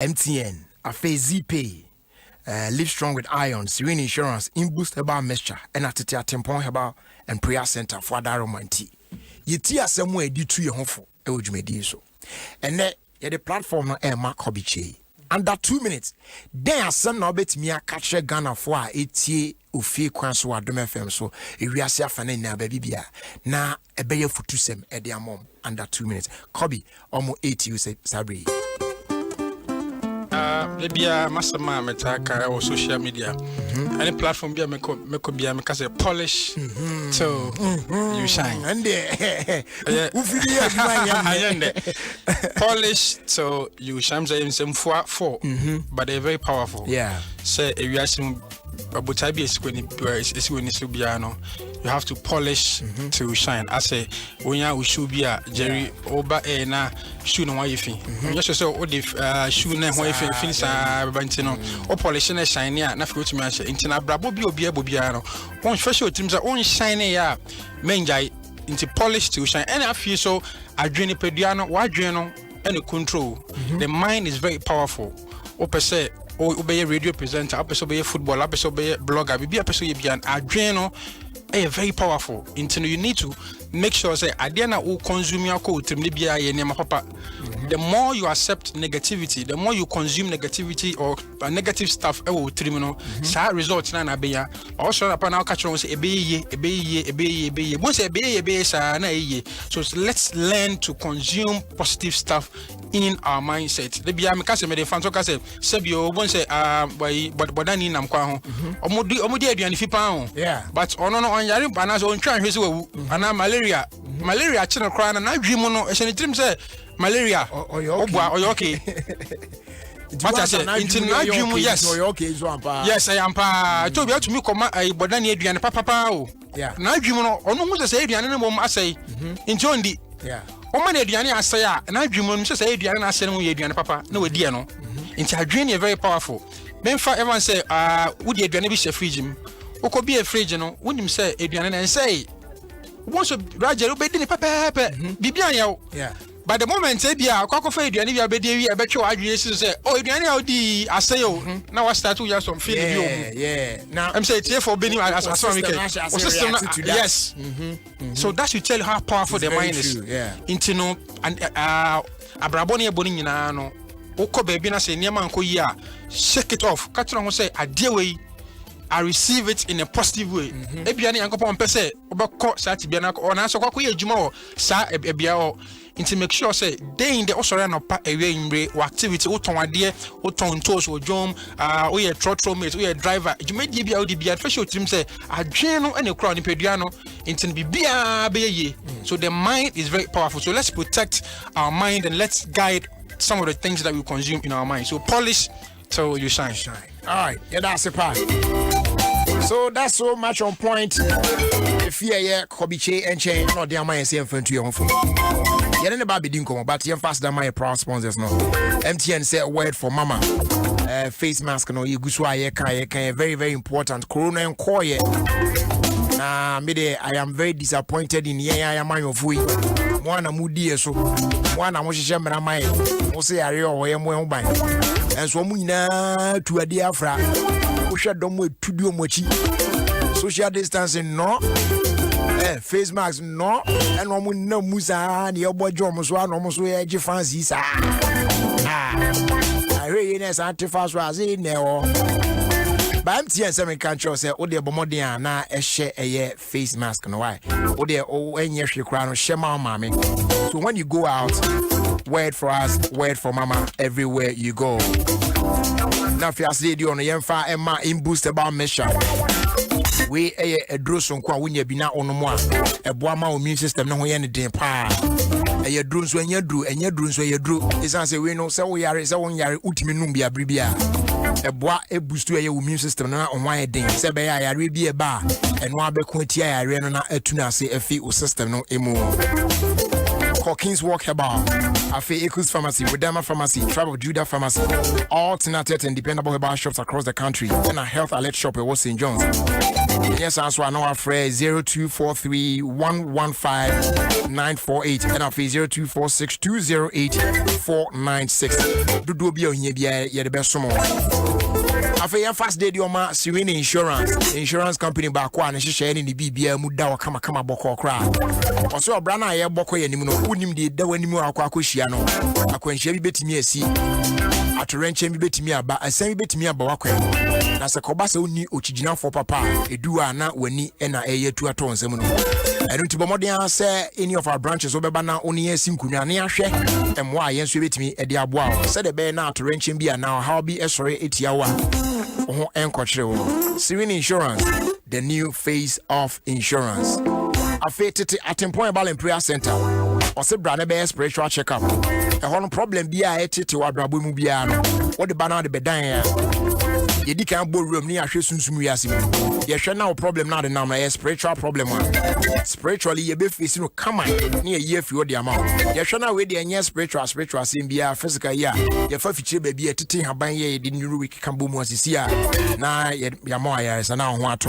MTN, Afe ZPay, Live Strong with Iron, Serene Insurance, InBoost Herbal Mixture, and at Tempon Herbal and Prayer Center for Adom tea. You tea somewhere due to your home for Ejumedi so. And then the platform no Mark Hobby. Under 2 minutes, then some no bet me a catch Ghana for Ofie Kwanso Adom FM so if we are saying na baby bia na ebeye futusem e dia mom under 2 minutes. Kobi almo 8 you say Sabri. Bia masama metaka or social media. Any platform bia me bia me say polish so you shine. And polish so you shine some 4 but they're very powerful. Yeah. Say if you ask me but I be you have to polish to shine. I say when you should be a Jerry over a na shoe no why fin. Just so all the shoe na why fin finish bantino or polish na shine ya na go to me into na brabo bi obi abobiano. One special teams are on shine ya menjai into polish to shine. And I feel so adreni pediano wa adreno and control. The mind is very powerful. Ope say or be a radio presenter, episode be a football, episode be a blogger, be a person you be an adrenal, very powerful. Into you need to make sure say adena who consume your code to maybe a papa. The more you accept negativity, the more you consume negativity or negative stuff, terminal, results na beya. Also upon our catch on say a be. Once a be so let's learn to consume positive stuff in our mindset. The bia me kase me the fan talk say sebio won say but dan ni nam kwa ho omodi aduane fi pan ho but ono no on yare pa na so on twan hwese wawu ana malaria chino kra na adwim no e se trim say malaria obua oyo okay but I say into adwim yes yes I am pa to be to me koma bodani aduane papa o na adwim no ono hu say aduane no mom asai into ondi Oman aduane asaya na adwumon so say aduane na asene mo ye aduane papa na wadi e no nti adwene is very powerful memfa everyone say wodi aduane bi she fridge m okobi e fridge no wonim say aduane na say won so rajer obedi ni papa bibia yawo but the moment say bia akwakofa aduane bia obedi wi e betwe adwene si say oh aduane a odi asayo na wa start to some feel bi now I'm say tie for beni as we can system yes so that should tell you how powerful the mind is into no and abraboni eboni nyina no uko be na say niam anko yi a shake it off catch no say ade we I receive it in a positive way. Ebiane yankopon pese obekọ sa ti bia na ona so kwakọ ye adwuma wo sa ebia o into make sure say they in the osore no pa ewe imre activity wo ton ade wo ton toes wo jom wo ye trotro mate wo ye driver adwuma die bia wo di bia fashion team say adwen no ene kra ni pedua no into bibia be ye. So the mind is very powerful. So let's protect our mind and let's guide some of the things that we consume in our mind. So polish till you shine. All right, that's a part. So that's so much on point. If you Kobiche and chain, no, they are my same friend to your phone. You don't about being come, but you fast than my proud sponsors. No, MTN said a word for mama. Face mask, no, you go very, very important. Corona and Koye. Nah, me I am very disappointed in I am my of we. One a moody so one I was shamra my say I am by. And so muina to a diafra. Usha domo to do mochi. Social distancing no. Face mask no. And one no musa ni obo jomo so almost where je fancy sa. I really nes antifas was in there. But MTN seven country say o de bomodian na ehye eye face mask no why. O de o enye hwekra no shema mama. So when you go out, word for us, word for mama everywhere you go. Now if you say di on yemfa emma in boost about measure. We a droson kwa wunya bi na onomo a eboa ma immune system no ho ye ne den pa. Eye dru so enya dru so ye dru. Isan say we no say we yare say won yare utimi num bia bribia. Eboa e boost your immune system na onwan ye den. Say be yare bi e ba eno abeko tia yare no na atuna say afi o system no emu. Hawkins Walk Herbal, Afe Ekus Pharmacy, Wedama Pharmacy, Tribe of Judah Pharmacy, all alternative and dependable herbal shops across the country, and a health alert shop at St. John's. Yes, answer I know our phrase 0243 115 948 and our 0246 208 496. Do be on here, the best summer. After your first day, your ma Serene insurance company back one, and she shared in the BBA Muda Kama Boko crowd. Also, Brana air Boko and Unim did the when you are Quakushiano. A quench bet me a sea. At a wrench and bet me about a semi bet me about As a Cobasa uni Uchijina for papa, a dua not when ni and a year to a ton semono. I don't to Bomodia say any of our branches over Bana only a Simkunia share and why yes, you bet me a diabwa. Said a bear now to wrench and be a now how be a sorry 8 hour. Serene Insurance, the new face of insurance. A fated at Employable Prayer Center. Or say brother bear spiritual checkup. A whole problem be a to our Brabu Mubiano. What the banner the bedaya? You can't go room near Shusumuyasim. You shall now problem not the number spiritual problem. Spiritually, you be facing come on near year for the amount. You shall now wait the spiritual sim be a physical year. Your future baby a titing habanye didn't you week can boom was this year. Now, Yamoya is now what.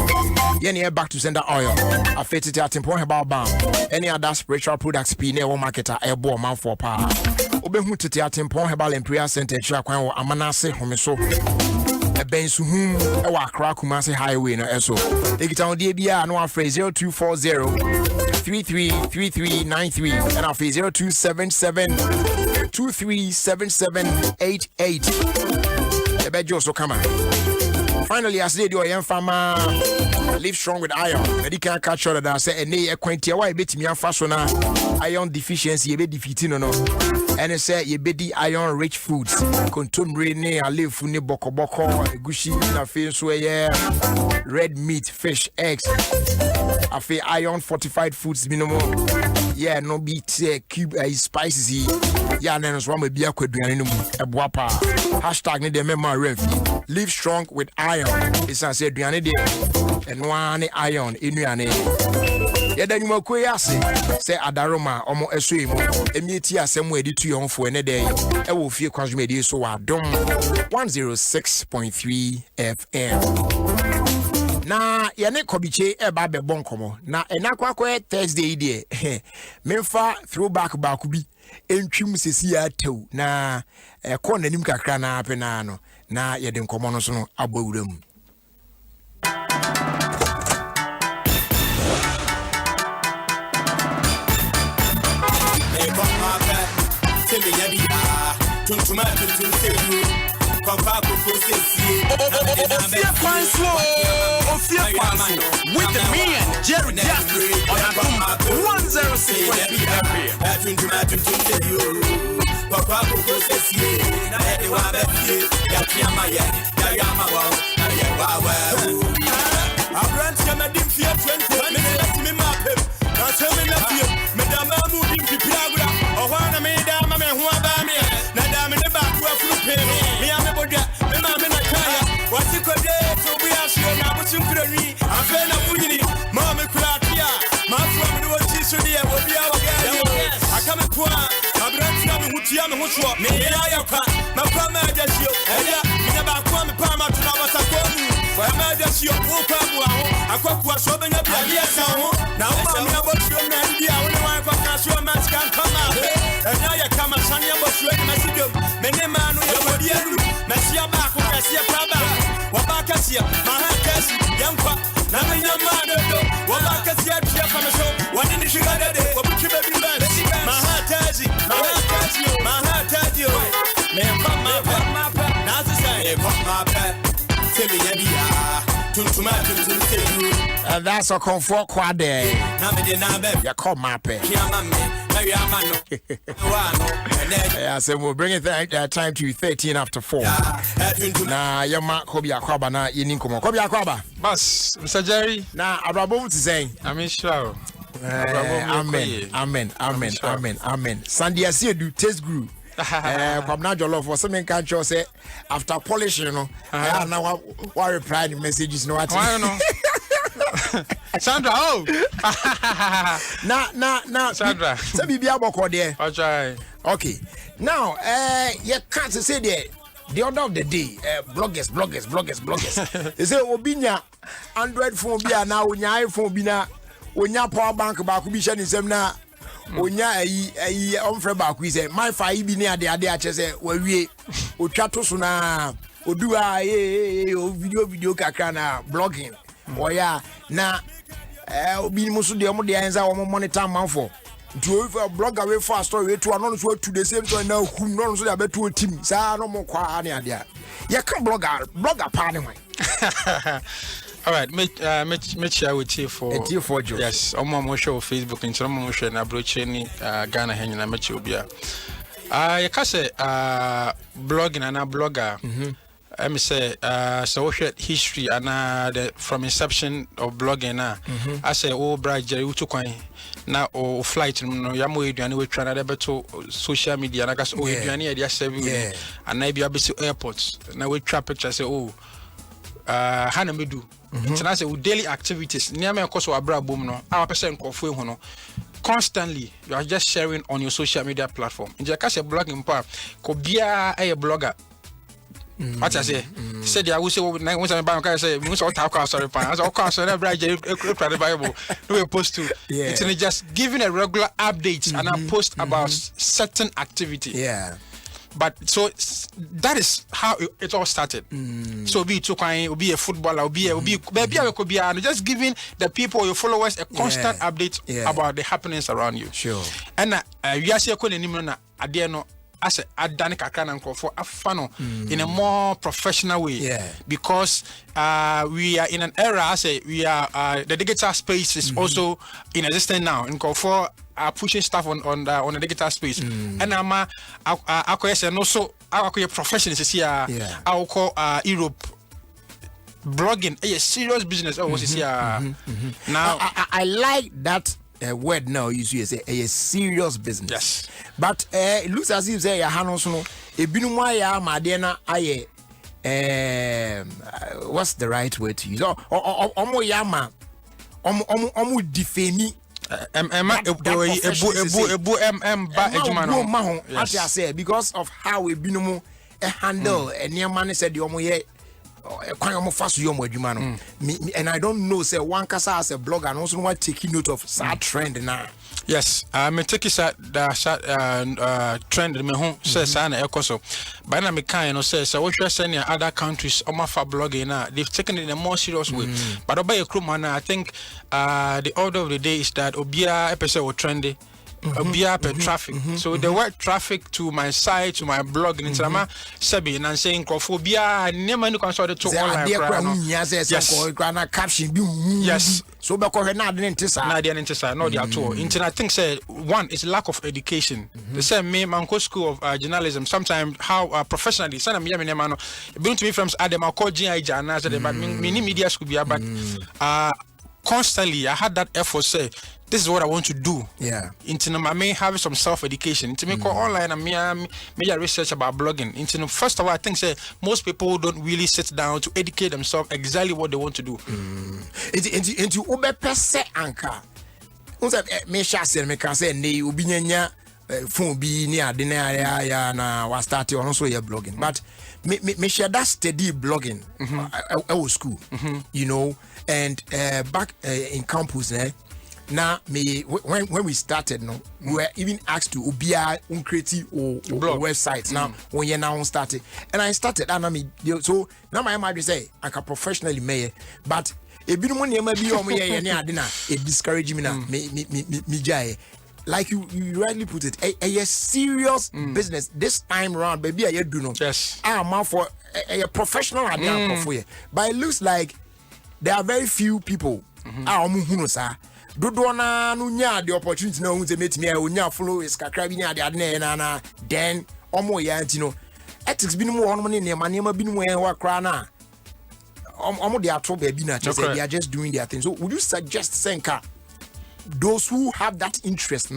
Yenny back to send oil. A fated at Temple about balm. Any other spiritual products be near marketer airborne mouth for power. Obehuti at Temple Herbal and Prayer Center, Chakwan, Amanase, Homeso. A Bensuhum, a Wakrakumasi Highway, no so. Take it on DBA, no phrase 0240 333393 and our 0277 237788. The bed also come on. Finally, I said, your young farmer live strong with iron. Medical catch shot that I say, and they acquaint you. Why bit me a fashion iron deficiency, a bit defeating no. And I say, you be iron rich foods. Contum rene, I live funi boko gushi, na face where red meat, fish, eggs. I feel iron fortified foods minimum. Yeah, no beat cube spicy. Yeah, then as one with beer could be a guapa. Hashtag need the memory ref. Live strong with iron. It's a said Diane and one iron in Yane. Yeah, then you more say Adaroma, almost a swim. Emitia somewhere to your own for a day. I will feel consumed so Adom 106.3 FM. Na yane kobiche eba be bonkomo na enakwa Thursday dey memfa throwback bakubi entwim sesi atew na ko nanim kakra na apena no na yede nkomo no so no abawuram Ofie Kwanso with the man Jerry Jackson on Adom 106.3. That's a comfort quad day. You call my pay. Yeah, so we'll bring it time to 13 after 4. Now, your mark Kobe Akwaba na Yininkomo. Kobe Akwaba. Boss, Mr. Jerry. Now, Abrabo to say. I'm sure. Amen. Sandy, I see you taste group. Kwabna jollof for some can say after polishing, you know. Now what reply the messages no. Why no? Sandra, oh. Now, Sandra. So be about there. I'll try. Okay. Now, you can't say the order of the day, bloggers. They say, Obinya, Android phone be now, Onya iPhone be now, Onya power bank back, be shining some now, Onya a umfre back, we say, my fire be near the idea, say, well, we, Ochato Suna, Odua, video kakana, blogging. Oh, yeah, now, Obi Musu, the Omo, the answer, monitor man for. To a blog away fast story to announce to the same time now who knows about to a team. Sa no more qua any idea. You can blogger party. All right, make share with you for Joe. Yes, on my show Facebook and some more show na brocheni Ghana hen na mechi obia. You can say blogging and a blogger. Let me say so history and from inception of blogging na I say bright Jerry utukwan na o flight no yamo eduane we try na beto social media na gas o eduane e dia serve we and na bia be airports na we try picture say hana medu international say daily activities near me cause abra bom no our person nkofo ehu no constantly you are just sharing on your social media platform in just say blogging pa ko bia a blogger. What I say? Said I will say when I buy say we must all talk sorry pan. As all cause na bright the Bible. No we post to. It's just giving a regular update and a post about certain activity. Yeah. But so that is how it all started. So be to kind, be a footballer, be just giving the people your followers a constant update about the happenings around you. Sure. And we are saying na adieno as a done for afano in a more professional way, because we are in an era as we are the digital space is also in existence now and for pushing stuff on the digital space and I'm also our profession is here I'll call Europe blogging a serious business now I like that word now you say a serious business. Yes. But it looks as if say Hanos no ebinuma ya madena aye what's the right word to use? Omo yama omo defeni as I say because of how ebinumu handle niamane said the omo ye and I don't know say one kasa as a blogger and also want taking note of sad trend now. Yes, me take that trend me home says sana ekoso. But na me kan no say what you say other countries for blogging now they've taken it in a more serious way. But obey a I think the order of the day is that obia episode or trendy. Traffic. So the word traffic to my site, to my blog in Instagram, Sebi and saying Crofobia, never knew consulted to online. Yes. So because not at all. Internet things say one is lack of education. The same me manco school of journalism. Sometimes how professionally, some me man been to me from Adom I call GI Jana, but many media school be but constantly I had that effort say this is what I want to do. Yeah. I may have some self-education. Into me call online and me research about blogging. Into first of all, I think say most people don't really sit down to educate themselves exactly what they want to do. Into ube pese anka. Unsa me shase me can say ne obi nyanya phone bi ni ade na ya na wa start on so your blogging. But me share that steady blogging. I was school. You know, and back in campus now me when we started we were even asked to ubia creative or websites now when you now started and I started and so now my mind say I can professionally make but a bit money maybe it discourage me now me jai like you rightly put it a serious business this time around baby I do know yes I'm for a professional idea for you but it looks like there are very few people Dodo na no nya the opportunity na hu say metimi a onya follow is kakra bi nya de na then omo ya ntino ethics bi no mo hono ne nema bi no wa kra na omo de ato ba bi na say they are just doing their thing. So would you suggest Senka those who have that interest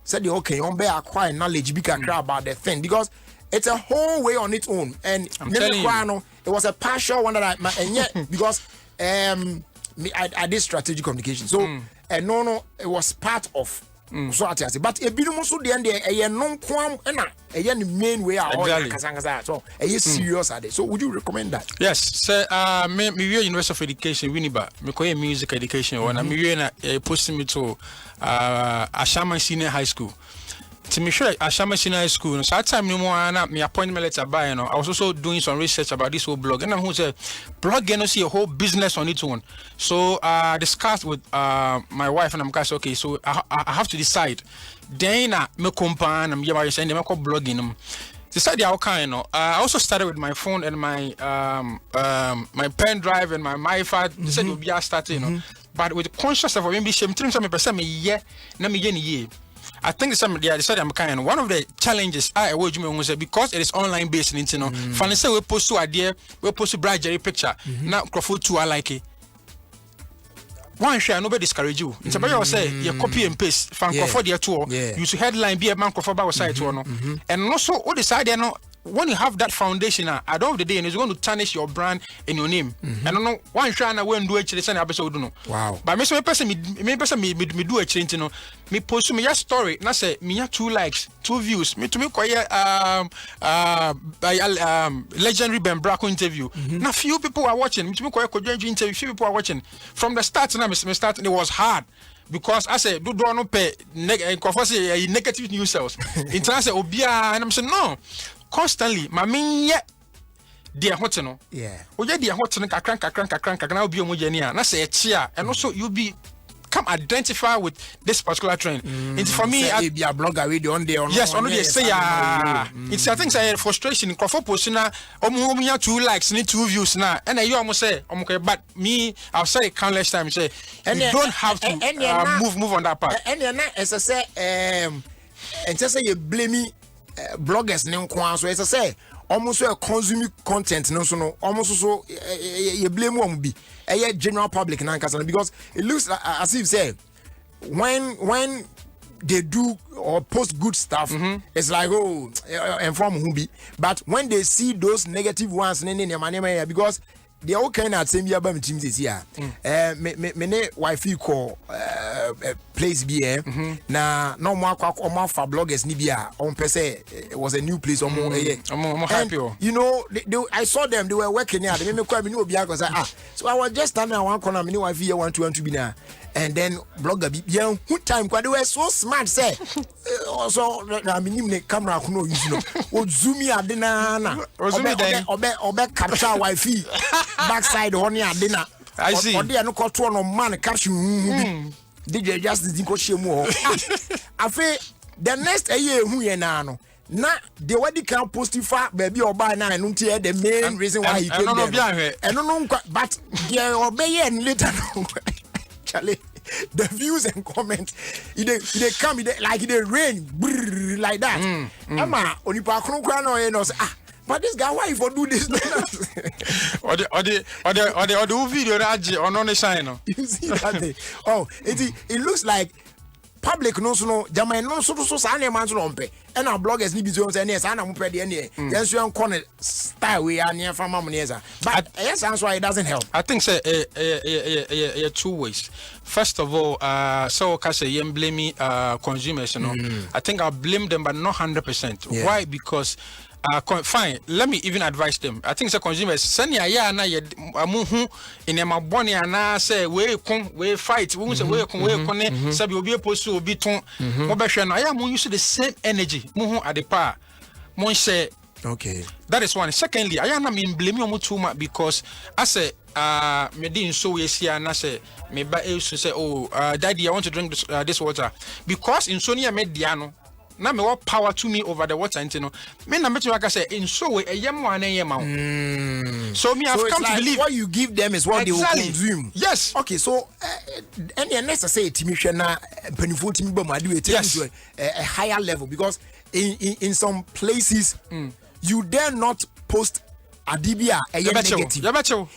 said okay on be acquire knowledge bi kakra about the thing because it's a whole way on its own and it was a partial one that I because I did strategic communication. So no, it was part of. So I say, but a bit also the end a non quam and a main way out. So a serious at it. So would you recommend that? Yes, sir. Me University of Education, Winneba, me music education. When I'm posting me to Ashama Senior High School. To me sure Ashama Senior High School. So at time no more na me appointment letter by I was also doing some research about this whole blog. And I'm who say blog you know see a whole business on its own. So discussed with my wife and I'm like okay, so I have to decide. Then me compare and me saying them call blogging. Decide how kind I also started with my phone and my my pen drive and my MyFat. They said you'll be starting, but with conscious of maybe shame some percent me yeah, na me ye. I think some they decided I'm kind. One of the challenges I would you say because it is online based, you know. Funny say we post to idea, we post to bright Jerry picture. Now Crawford too I like it. One share nobody discourage you. It's about you say you copy and paste from Crawford there too. You should headline be a man Crawford by side too no. And also what decide you know when you have that foundation at the end of the day, it's going to tarnish your brand and your name. I don't know one share na when do it the episode no. Wow. But me person me do a change no. Me post me your story na say me 2 likes, 2 views. Me to me quiet legendary Ben Bracco interview. Now few people are watching. Me to me quiet interview. Few people are watching. From the start na me start it was hard. Because I said, do not pay negative news sales. In terms of Obia, and I'm saying, no, constantly, my mean, yeah, dear Hoteno. Yeah. Oh, yeah, dear Hoteno, Kakran, I'll be a Mujania, and I say a chair, and also you'll be. Come identify with this particular trend. It's for me. I be a blogger radio on there. Yes, only they say it's I think say frustration. In Crawford posting na 2 likes, need 2 views now. And you almost say, okay, but me, I've said it countless times. Say you don't have to move on that part. And as I say, and just say you blame me, bloggers name so as I say. Almost consuming content, no, almost so you blame one be a general public because it looks like, as if say when they do or post good stuff, it's like inform who be, but when they see those negative ones, because they all kind of same year by teams this year. Me wife call place be na no more for bloggers ni bia on per se it was a new place on more happy. You know I saw them, they were working here. They me call me no bia cause so I was just standing at one corner, me wife here want to be now. And then blogger be young who time they were so smart say also I mean the camera no use no o zoom ya de na obe capture wife backside on ya de na I see or there no control no man caption DJ just didn't go shemu afi the next year who ye na no na the way they can post it far baby or buy now and the main reason why he came there and no but they obey and later Charlie, the views and comments, they come like they rain like that. Emma, onipa kronkrano no say but this guy why for do this? or the video that on the sign. You see that? Oh, it looks like public no Jamaican no so sane man so rompe and our bloggers ni bizo say yes ana mo pede ne yes you on style we are near from moneza but yes that's why it doesn't help. I think say 2 ways. First of all so can say you blame me consumers, you know. I think I blame them but not 100%. Why? Because fine, let me even advise them. I think the consumers send ya na ye amuhu in a boni ana say we fight we say we kon say obi post obi ton mo be hwe no ya mo use the same energy muhu at the power mo say okay, that is one. Secondly, I am not blame you too much because I say me didn't so we see and I say me ba say daddy I want to drink this water because in Sonia mediano na me what power to me over the water and you know me na metu like I say in so way yam one yam so me have come like to believe what you give them is what exactly. They will consume. Yes. Okay, so any necessary timi hwe na penifo timi ba ma do it to a higher level because in some places you dare not post Adibia negative.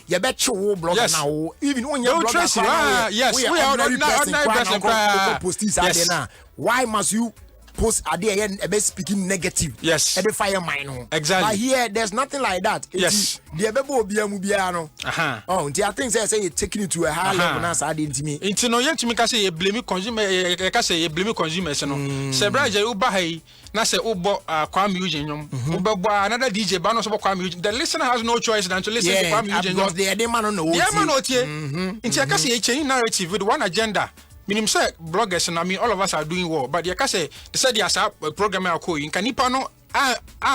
You bet you blogger now. Even when you're blogger, yes, we are not post this now. Why must you post idea and be speaking negative. Yes. And the fire mine. Exactly. But here there's nothing like that. Yes. The bebo bia no. Oh, I think say you taking it to a high level now so into me. Into no yet to me say you blame consumer say you blame consumers no. Say brother uba hey na say ubo Kwame Eugene ubo another DJ ba no so Kwame Eugene. The listener has no choice than to listen to Kwame Eugene. Because the man no. Yeah man otie. Into I can say change narrative with one agenda. Meaning say bloggers and I mean all of us are doing well, but you can say they said there's a program I call you can nipa no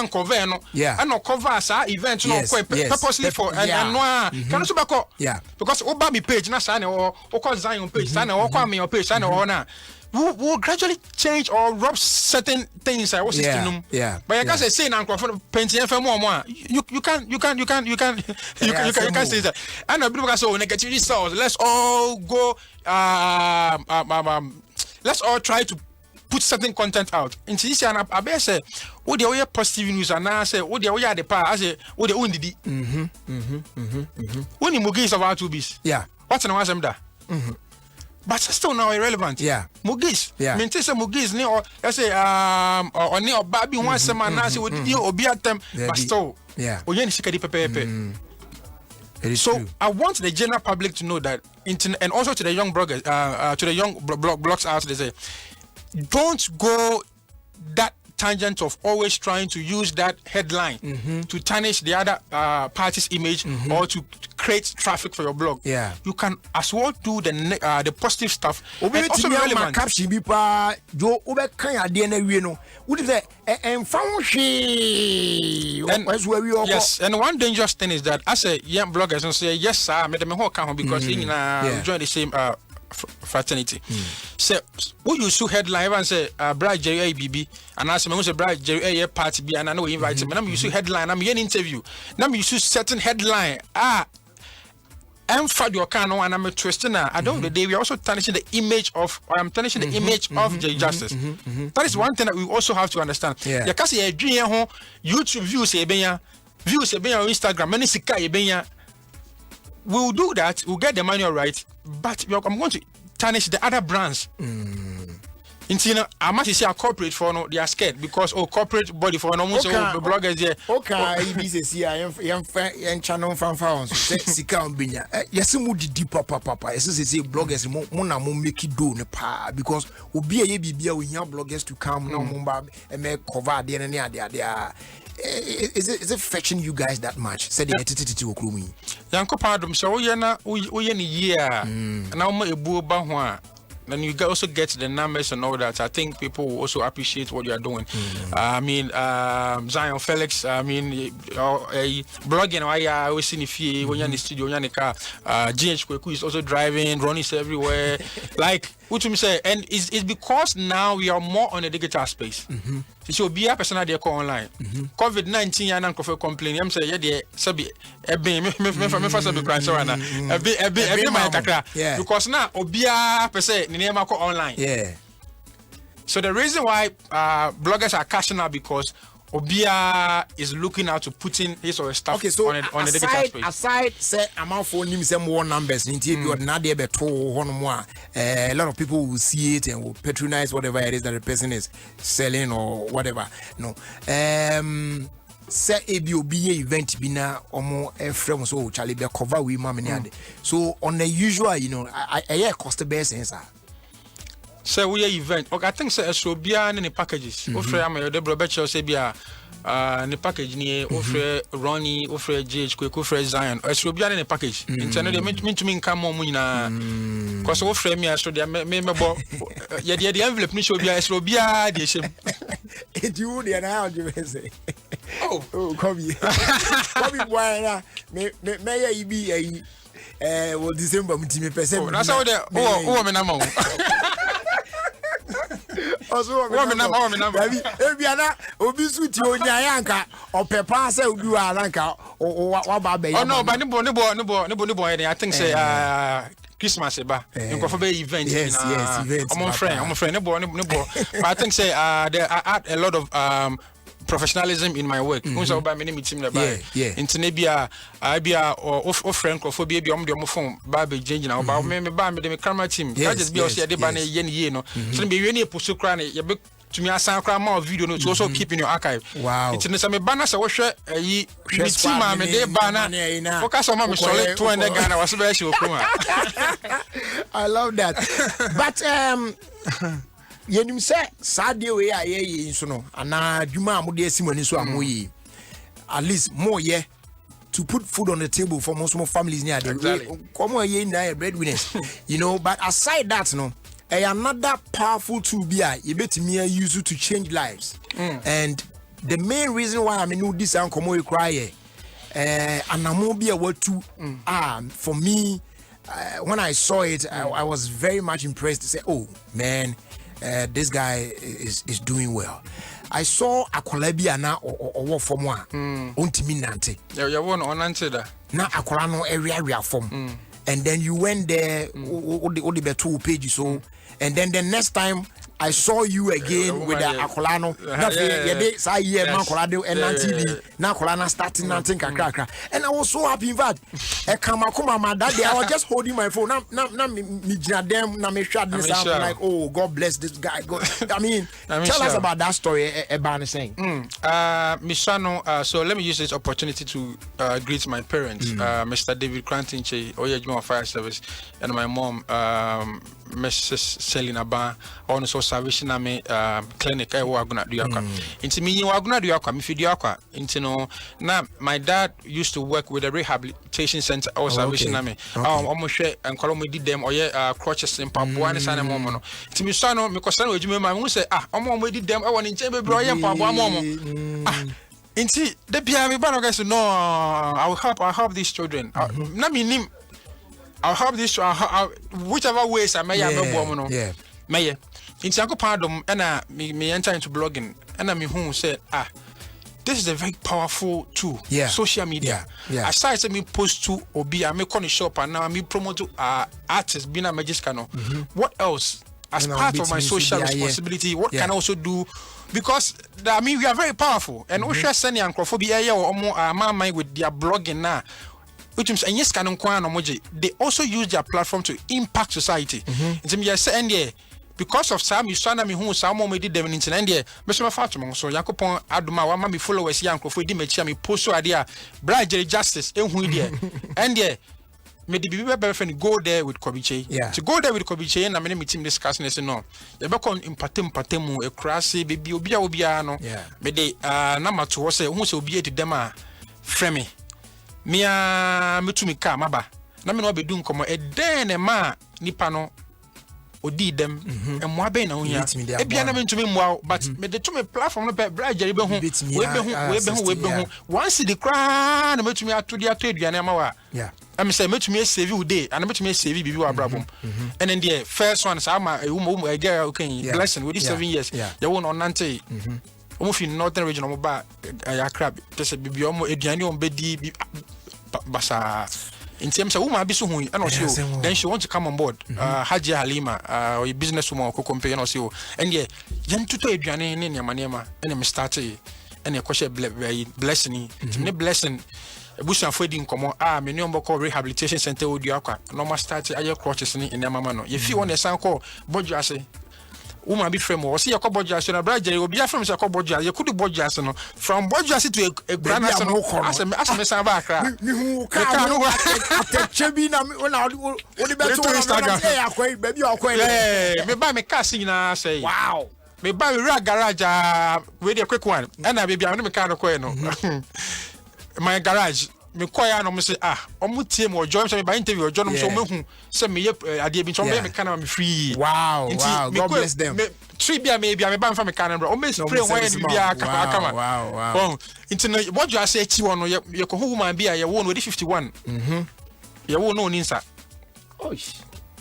cover no and no cover as event no purposely for and no can also back up because oba me page na say or Zion page say or Kwame your page say or na will gradually change or rub certain things I was system but you can say na nkrofo painting FM more you can say that and people say negativity source let's all go let's all try to put certain content out. In this year, I say, "Oh, the positive news," and I say, "Oh, the the power." I say, "Oh, the undidi." When you mugis of our two bees, what's an awesome da? But still now irrelevant. Mugis. Mean say mugis ni or I say or ni or baby one man na say would you obi atem, but still, oh, you sikadi pepe. So true. I want the general public to know that and also to the young bloggers, to the young blogs out there, say, don't go that tangent of always trying to use that headline to tarnish the other party's image or to create traffic for your blog. You can as well do the positive stuff. And also relevant. Yes, and one dangerous thing is that as a young blogger, and say yes, sir, I made them whole count because we join the same fraternity. So, who you sue headline and say, Brad Jerry BB, and I say, Brad Jerry party B, and I know we invite him. And I'm used to headline, I'm in interview. Now I'm used to certain headline. I'm for your can and I'm a twisting. I don't the day we are also tarnishing the image of, or I'm tarnishing the image of J Justice. That is one thing that we also have to understand. You can see a dream YouTube views a benya, on Instagram, many sika a benya. We'll do that, we'll get the manual right, but I'm going to tarnish the other brands. I must say a corporate for no, they are scared because corporate body for no the bloggers here. Okay, this is here. Young channel from France. Sika umbinya. Yes, mu di papa. Yes, say bloggers mo make it do ne pa because obi a bibia we young bloggers to come no mumba and make cover there and there. Is it fetching you guys that much? Said the attitude okrumi. Yanko Adom so we ni year. Now mo ebu ba ho a. And you also get the numbers and all that. I think people will also appreciate what you are doing. I mean, Zion Felix, I mean, blogging, I always see if you when you're in the studio, you're in the car. GH Kweku is also driving, Ronnie's everywhere. Like, what you say, and it's because now we are more on a digital space. So be a person that call online. COVID-19 and uncle complaining. I'm saying, yeah, sabi, because now obia person name call online. So the reason why bloggers are cashing out because obia is looking out to put in his or her stuff on the digital space. Aside say amount for him some more numbers into you not there beto one more. A lot of people will see it and will patronize whatever it is that the person is selling or whatever. No. Say ABOB event bina omo efrem so Charlie be cover we mama so on the usual I cost base answer. So we event. Okay, I think so be any packages. Offer am the brother say be the package ni offer Ronnie, offer GH Kweku, offer Zion. So be any package. Internet they mean to me come more na cause offer me so they me yeah the envelope ni show be so be the shame. It you dey na how you say. Oh come here. Come here boy na me ya be well December mutimi person. Oh, that's how they me na mo. Also woman number ebiana obi suti onyanka opepa say obi wa ranka wa ba be. Oh no, but nibo I think say Christmas eba nkofo be event yes event. I'm friend nibo but I think say there I add a lot of professionalism in my work. So by many team na by into I be a friend crofo be the phone ba be change na ba me ba me the camera team. I just be also dey ba na ye no. So be we ni pusu kra na ye be to me asan kra ma video no to also keep in your archive. Wow. It's in some banner so hwe yi mi team me dey banner. Focus on me solid 200 Ghana was be she okuma. I love that. But yenim say sadie we aye so no ana dwuma amode asimani so amoyi. At least more to put food on the table for most families near the come here breadwinners. You know, but aside that no another powerful tool be you bet me use it to change lives. And the main reason why I mean this and come we cry and I'm be what to for me when I saw it I was very much impressed to say, oh man, this guy is doing well. I saw a Colabia or form one. Untimi nante. You won on answer that. Na akolano area form. And then you went there only be 2 pages so and then the next time I saw you again with the akolano. Say year man kolado and nanti na akolana starting nanti kakra. And I was so happy in fact. E kama that day I was just holding my phone. Na me jina dem na me share this out like, oh, God bless this guy. God. I mean, tell us about that story Eban is saying. Mishano, so let me use this opportunity to greet my parents, Mr. David Crantinche, Oyejuma Fire Service, and my mom, Mrs. Selina Ba, on so salvation ame clinic I wa gonna do yakwa. Inti me wa gonna do yakwa, me fidi yakwa. Inti no na my dad used to work with a rehabilitation center or salvation ame. Almost share and column did them or crutches in Papua and Sana Momono. Inti me son me kosan we juma me say we did them I want in chamber bro yam Papua momo. Inti the bia me ba no guys no I'll help these children. Na me nim I'll help this whichever ways I may have no woman. Yeah. May in Sanko Pardon and me enter into blogging and I mean who said this is a very powerful tool. Yeah. Social media. Yeah. Aside me post to or be I make on the shop and now me promote to artists being a magician. What else? As part of my social responsibility, what can I also do? Because I mean we are very powerful and we share sending anchorophobia or more my with their blogging now. Which means and yes, they also use their platform to impact society. Because of some you saw me who some did them in India, Mr. Fatima, so Yakupon Adoma, one mammy followers, young for me post idea, Brad Justice, and who dear. And yeah, made the baby friend go there with Kobiche. Yeah. To go there with Kobiche, and I'm going to meet him discussing this. No, the back on Patemu, a crassy baby, Obiano. Yeah, but they number 2 was who will be at them frame me to me car maba na me no be dun komo den ma nipa no odi dem mo abe na hunya e bia na me ntumi mwa but me de to me platform no be brajeri be hu we be hu once the cry na me tumi atodi aduane ma wa yeah am say me tumi save you day and me tumi save bibi wa brabom and then the first one say ma e get okay blessing with 7 years you won on nante Omo northern region omo ba Accra tese bibi omo eduane omo bedi basa in terms of woman be so hu and also then she want to come on board Haji Halima or a business woman ko company and also and yeah yen tuto eduane ne manema and me start and e kwose blessing ne blessing busan for di nkomo me ne ombo rehabilitation center odi akwa normal start aye crutches ni in mama no ye fi won e san ko bojo ase woman be frame or see a couple jazz and a brother will be from a couple jazz. You could do jazz from Bojas to a grand as a Samba. You can't Chebina when I would be baby or quite. Me buy me casino say, wow. Me buy me rag garage with a quick one, and I be a mechanical queno. My garage. Me kwaya no me say omutie mo join me by interview or join so me hu say me ade bi so me kana me free wow God bless them tree bia me ban fa me kana bro o me spray one bi bia kama wow into no what you say chi one ye ko woman bia ye won with 51 ye won no ninsa oh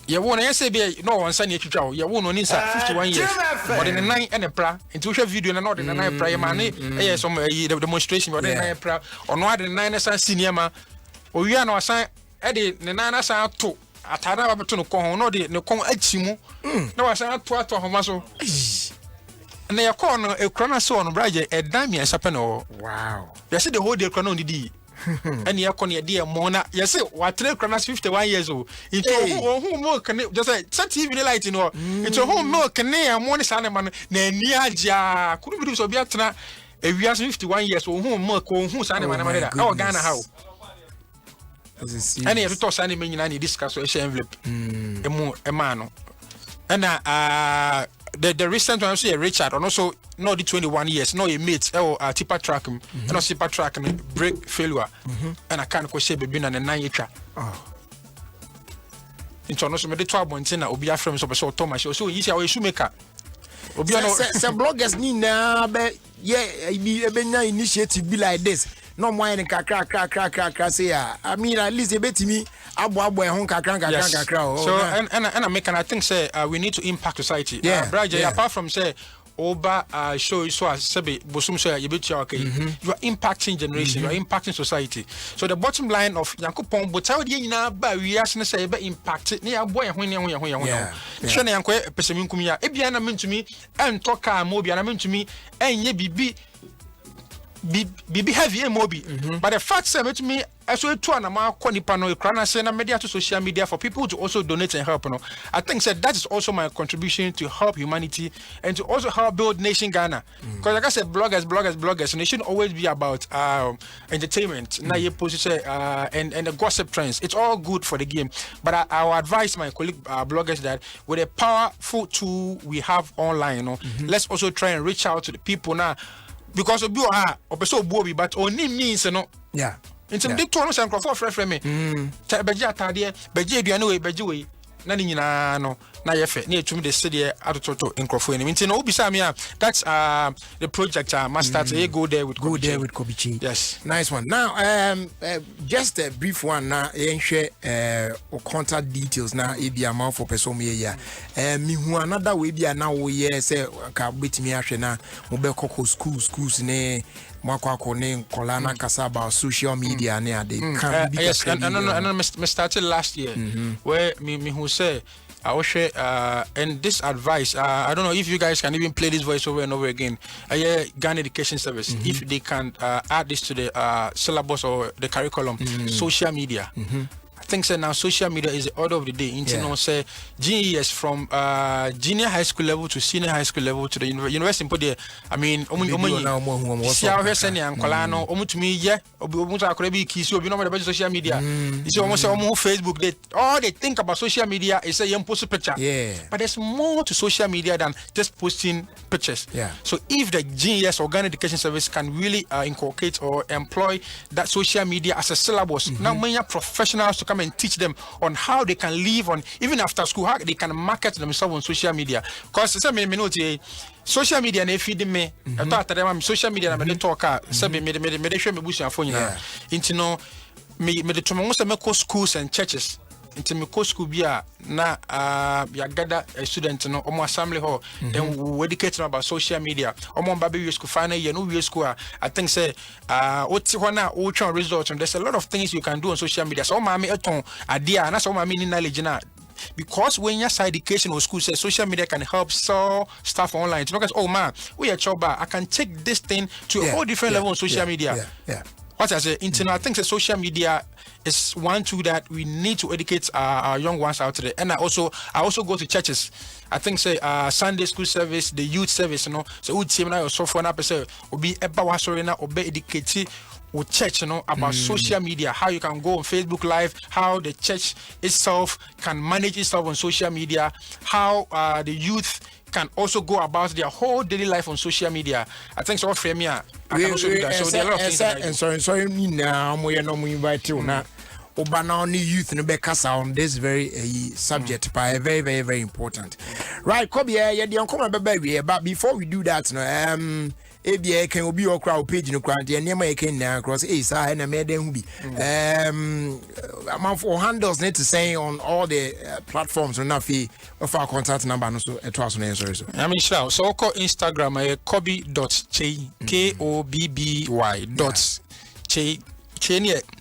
ye won ye say be no one say twitwa ye won no ninsa 51 years or the 9 and a pra into show video na no the 9 pra ye man e some demonstration or the 9 pra or no the 9 san senior ma o wi na wasan e de the 9 san to atara ba beto no kon no de ne kon achimu na wasan to homa so na ye kon no e krona so no braje e dan mi ensape no wow you see the whole day krona on didi and you can idea mona. Yes, what 51 years old. Into home milk can just say such even light in all. Into home milk can near morning salaman, near couldn't be so beatna. If we are 51 years old, home milk, who's animal, our Ghana how. And you have to toss any meaning any discuss or envelope. A man. And the recent one I see Richard and also no the 21 years no a mate tipper track and no tipper track and brake failure and I can't go say baby na 9 year into no so me the 12 months na obi afrem so Thomas so you see our shoemaker obi no some bloggers ni na be nya initiative be like this no more any kakra say I mean at least a bit me abo ehun kakra so and I think say we need to impact society apart from say Oba show so sebe bosum so you are impacting generation, you are impacting society. So the bottom line of Yankopon but how dey nyina ba we asne say be impact na ya boy ehun so na yanko pesemin kumia e bia na mentumi entoka mo bia na mentumi enye bibi heavy mobi but the fact say met me so to anama kwanipa no krana say na media to social media for people to also donate and help no I think said that is also my contribution to help humanity and to also help build nation Ghana because like I said bloggers and it shouldn't always be about entertainment na you post say and the gossip trends. It's all good for the game, but I will advise my colleague bloggers that with a powerful tool we have online, you know, let's also try and reach out to the people now. Because of you so bobi but only means you know it's a big tournament and for friend me beji atade beji aduane we beji we na ni nyina no na yefe na etumi de sede atototo nkrofo ni nti no obisa me that's the project must start go there with Kobichi. Yes, nice one. Now just a brief one na yenhwe contact details na e bia ma for person me ya me hu another way bia na wo ye say ka betimi ahwe na mo be kokko schools ne mwako ne kola na kasa about social media ne ade can be yes and me started last year where me who say I will share and this advice I don't know if you guys can even play this voice over and over again. Ghana Education Service if they can add this to the syllabus or the curriculum social media. I think now social media is the order of the day. You say GES from junior high school level to senior high school level to the university. I mean, see how we're sending Ankolano, social media. You see almost Facebook. All they think about social media is a young post a picture. But there's more to social media than just posting pictures. So if the GES or Ghana Education Service can really inculcate or employ that social media as a syllabus, now many professionals to come and teach them on how they can live on even after school, how they can market themselves on social media. Because some social media na feed me social media na me talk me show me bush phone into no me the tomo schools and churches into me school bia na ya gather a student no omo assembly hall then we educate them about social media omo baby school final year no we school I think say oti ho na o try results and there's a lot of things you can do on social media so ma me eton idea na so ma me ni knowledge na because when your side education or school says social media can help sell stuff online it's not because oh man we are choba I can take this thing to a whole different level on social media. What I say, internet, I think the social media is one tool that we need to educate our young ones out there. And I also go to churches. I think say Sunday school service, the youth service, you know. So would see now so for an episode will be about or be educated with church, you know, about social media, how you can go on Facebook Live, how the church itself can manage itself on social media, how the youth can also go about their whole daily life on social media. I think so for me I can also do that. So there are a lot of things and sorry now we are not invite you now Obana only youth no bekasa on this very subject by very very very important. Right, Kobe yeah the uncommon baby but before we do that no ebia can obi okra page no kwant e name can na cross say na me den hu bi amount for handles need to say on all the platforms na fi of our contact number no so etwas no sorry so I mean sure so call Instagram kobi.chay KOBBY.chay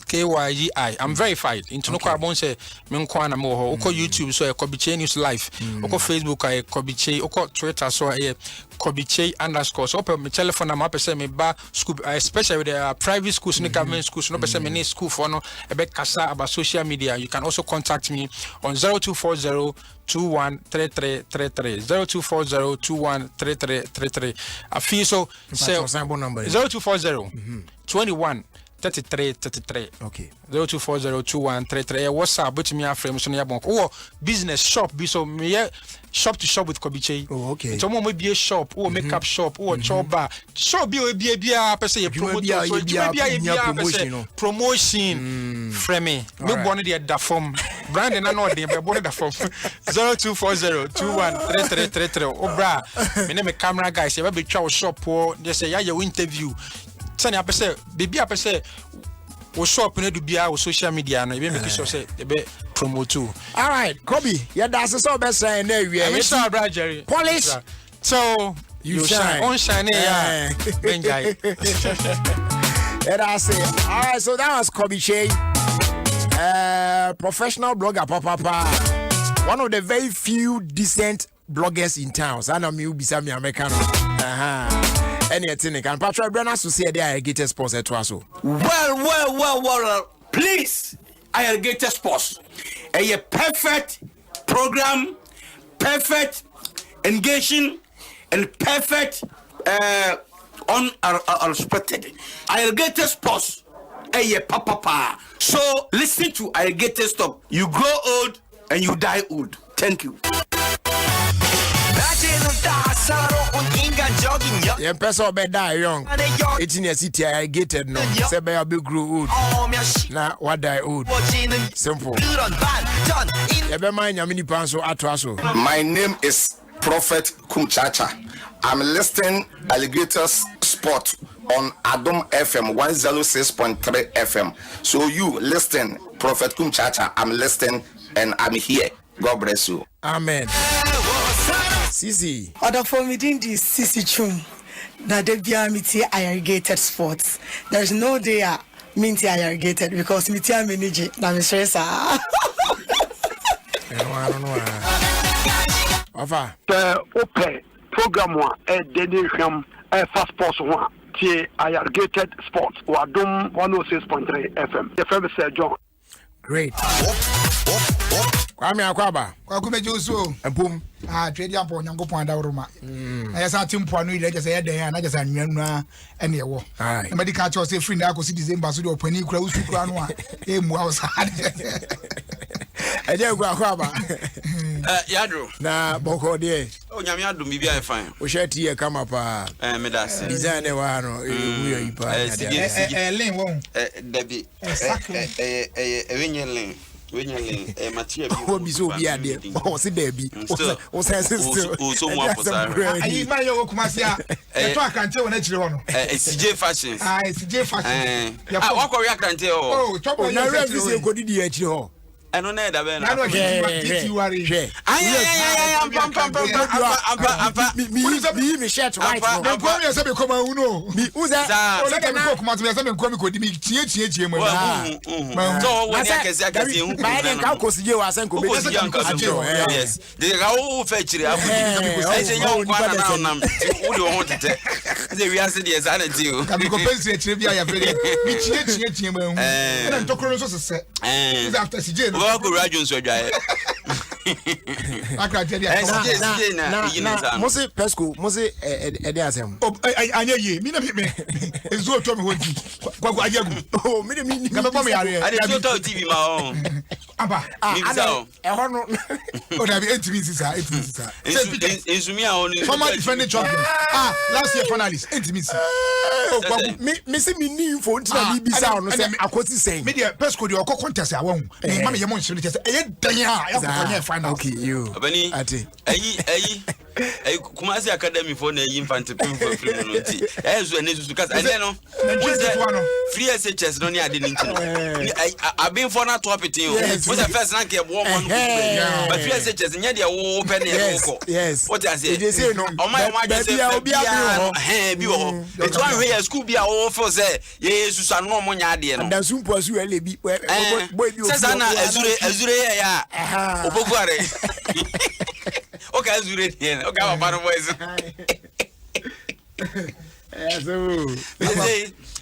KYGI. I'm verified. Into no carbon say Minkwana Moho, Oko YouTube, so a Kobiche News Live, Oko Facebook, I Kobiche, Oko Twitter, so a Kobiche _ so open my telephone, I'm up a me bar school, especially with the private schools, government schools, no person any school for no a bit casa about social media. You can also contact me on 0240-213333 0240-213333. I feel so. 0240-21 33. Okay. 0240-2133. WhatsApp, but me a frame so near bonk. Oh, business shop, be so me shop to shop with Kobiche. Oh, okay. So mo be a shop, or makeup shop, or chop bar. Shop be a per se promotion. Promotion. Frame me. Me born the da form. Brand and no dey be born the form. 0240-213333. Oh bra. Me name camera guy say we be try shop or they say ya your interview. Sani apese baby apese wo shop ne do bia wo social media no e be make sure say e be promote too. All right, Kobe, yeah, that's so best say na we I'm sure bra Jerry. Polish. So you shine. On shine yeah. Benjai. And I say, all right, so that was Kobe Shea, professional blogger, papa. One of the very few decent bloggers in town. So I know me will be some American. Anything can Patrick Brenner to say they are Gator Sports at Twaso. Well. Please, I are Gator Sports. A perfect program, perfect engaging, and perfect unexpected. Alligator Sports. A papa. So listen to Alligator Stop. You grow old and you die old. Thank you. Yeah, person be die young. 18 years city alligated no. Say be be grow old. Na what die old. Simple. Yeah, be mind yamini panso atwaso. My name is Prophet Kumchacha. I'm listing Alligators Sport on Adom FM 106.3 FM. So you listen, Prophet Kumchacha. I'm listening and I'm here. God bless you. Amen. Sisi. Other for me in this Sisi Chum. That they be a irrigated sports. There's no day minty irrigated because me tia manage na me stress I don't know. Ofa. Open program one dedication fast sports one. Irrigated sports. Adom 106.3 FM. The famous John. Great. Kwame Akwaba. Kwakume Joso. Boom. Trade up on Yango Panda Roma. I saw Tim Ponu, just a day, and I just knew any war. And medical choice, a friend, I could see the ambassador of Penny Cross, him was hard. I don't go Akwaba. Yadro. Na Boko de. Oh, Yamiado, maybe I find. We shall tea come up. Medas. Design a one. Lane won't. Debbie. Material. Oh, be so be a dear. Oh, see, baby. Oh, says so more for that. I my yoke, Masia. I can't tell when it's wrong. It's J Fashions. It's J Fashions. I walk or I can't tell. Oh, top of your reference. Go to the edge. I don't know that. I don't me shirt right. Mose Pesco, Mose Ediasem. Oh, I ye, me. It's so Tommy Woody. Oh, me, I didn't tell TV my own. Abba, oh, that be 8 minutes, sir. 8 minutes, sir. It's me only. Former defending champion. Last year finalist, 8 minutes. Oh, me see me new for to be sound. I quote saying, media Pesco, your contest. I won't. Mammy, you want to say, I final. Okay, you. Benny, Kumasi Academy for the infant film for free money. As when it's because I know free SHS no near didn't. I've been for not top it. Was the first rank a warm one, but free SHS and yet you open it. Yes. What I say? On my mind, it's one way a school be all for say, yes, you no money idea. And that's who was really be where Sasana Azure, yeah, okay, as you read here, okay, our bottom voice.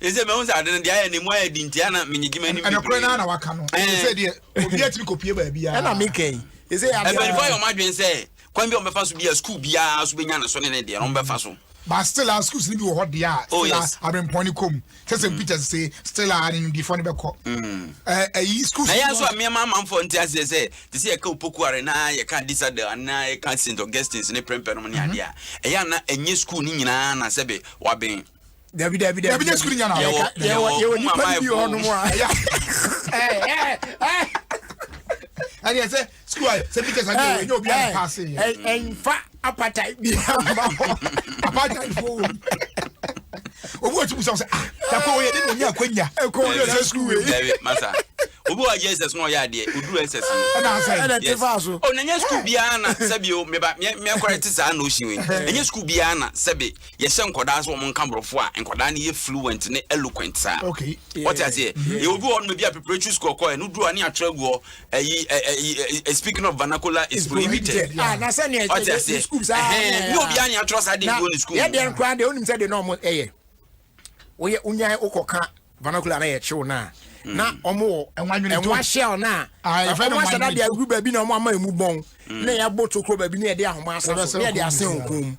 Is it Mons? I didn't any more Dintiana, Minigimani, and a Prenana Wakano. I said, we get to copy baby, and I'm making. Is it? I might say, when you first be a school, be a Subiana, son in the Romba Faso. But still, our schools live what they are. Oh, yes, I've been pointing come. St. Peter say, still are in the front of the court. School. I answer me, Mamma, for Tias say, to see a couple and I can't decide, and I can't send to guests in a prempermony idea. A yana, a new school in Yana, Sebe, Wabbing. David, school in Yana. And yes, school, St. Peter's and you'll be passing. And fat appetite, appetite for. What you say? Obu Jesus no ya de odu SS no o nanya school bia na sabi o me correct sa na oshiwe nanya school bia na sabi ye hye nkoda so mo nka brofo a nkoda na ye fluent ne eloquent sa okay what I say ye obi on me bia preparatory school ko no duru ani atraguo speaking of vernacular is prohibited na say ne school sa no obi ani atros ade go ni school ye de nkwa de onim say de no mo we unya okoka vernacular na ye chew na omo enwa shell na omo sada dia group ba bi na omo ama emu bon na ya boto kro ba bi na ye de ahoma asa so na ye de asen okum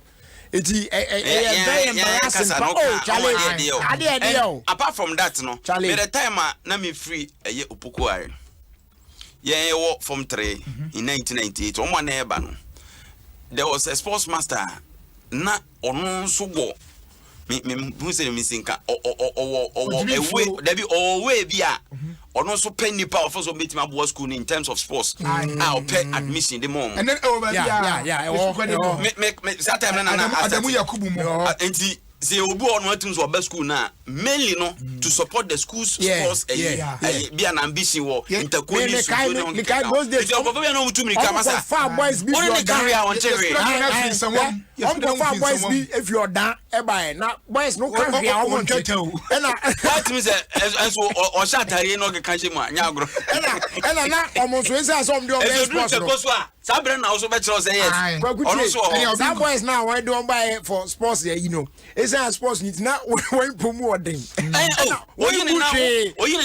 eti very embarrassing oh challenge ade apart from that no me the time na me free eye opokuare ye wo form 3 in 1998 omo na eba no there was a sports master na onu so go me who say me sinka away bia ono so pen nipa of so meet my boy school in terms of sports I'll pay admission the mom and then me that time na Adamu Yakubu mo enti say obu on want to be school na mainly no to support the school's sports be an ambition wo intercollegiate those days no mutu me kamasa far boys be your carry on cherry someone far boys be if you're down e buy na boys no carry on tetel na that means so o shatare no ke kanche mu anya agro na omo so ese asom de sports no Sabre na also be tell say yes some boys now why do buy for sports you know it's a sports need na when promote them oyin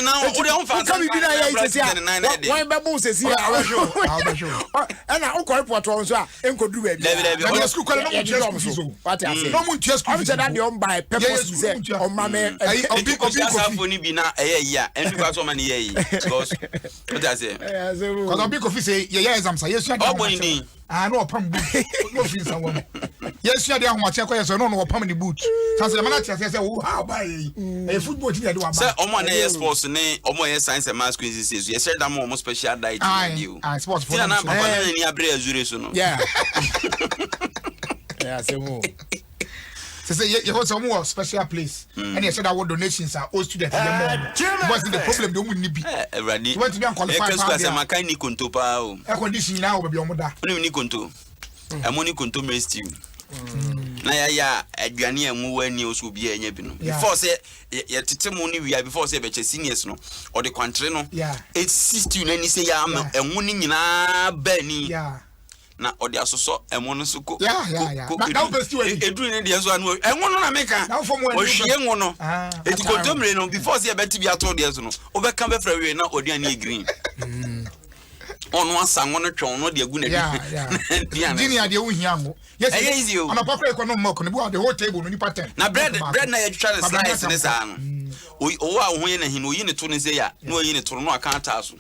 now o de on fan come be na here say why be boom say I'll show and I go report on so enkodu ba bi na school call no just what I say no mun just school say that dey on buy purpose say on ma me obi phone bi na ya and you so many here because what I say because obi coffee say yeah exam say yes no pam boot no feel someone yes you dey ahwache ko yes no pam the boot say man at say oh how buy a football team dey do am say omo na sports ne omo science and maths quizzes yes say that more special diet you sports for na papa na ni abre azure so no yeah say mo say you hold some more special place and you said that what donations are all students because the problem don't need be you want to be qualified for the makai ni konto pa o air condition now be omoda ni konto amoni konto mesti na ya aduane emu wani oso bi anya bi no before say ya tete mu ni wia before say be che seniors no or the country no 860 na ni say ya emu ni nyina ba ni na odi asoso emu no suko na best way edu ni de so anu emu no na meka o hwie emu no eti kontomre no before say be ti bi ato de so no obeka be fra we na odi ani green onu asanwo no twon no de agu na bi dini ade wo hia ngo yes ana papa e kono moko ne bu the whole table no ni pattern na bread na ya twa the slice ne sa no o wa ho ye na hin o yi ne to ne se ya no yi ne to no aka ta so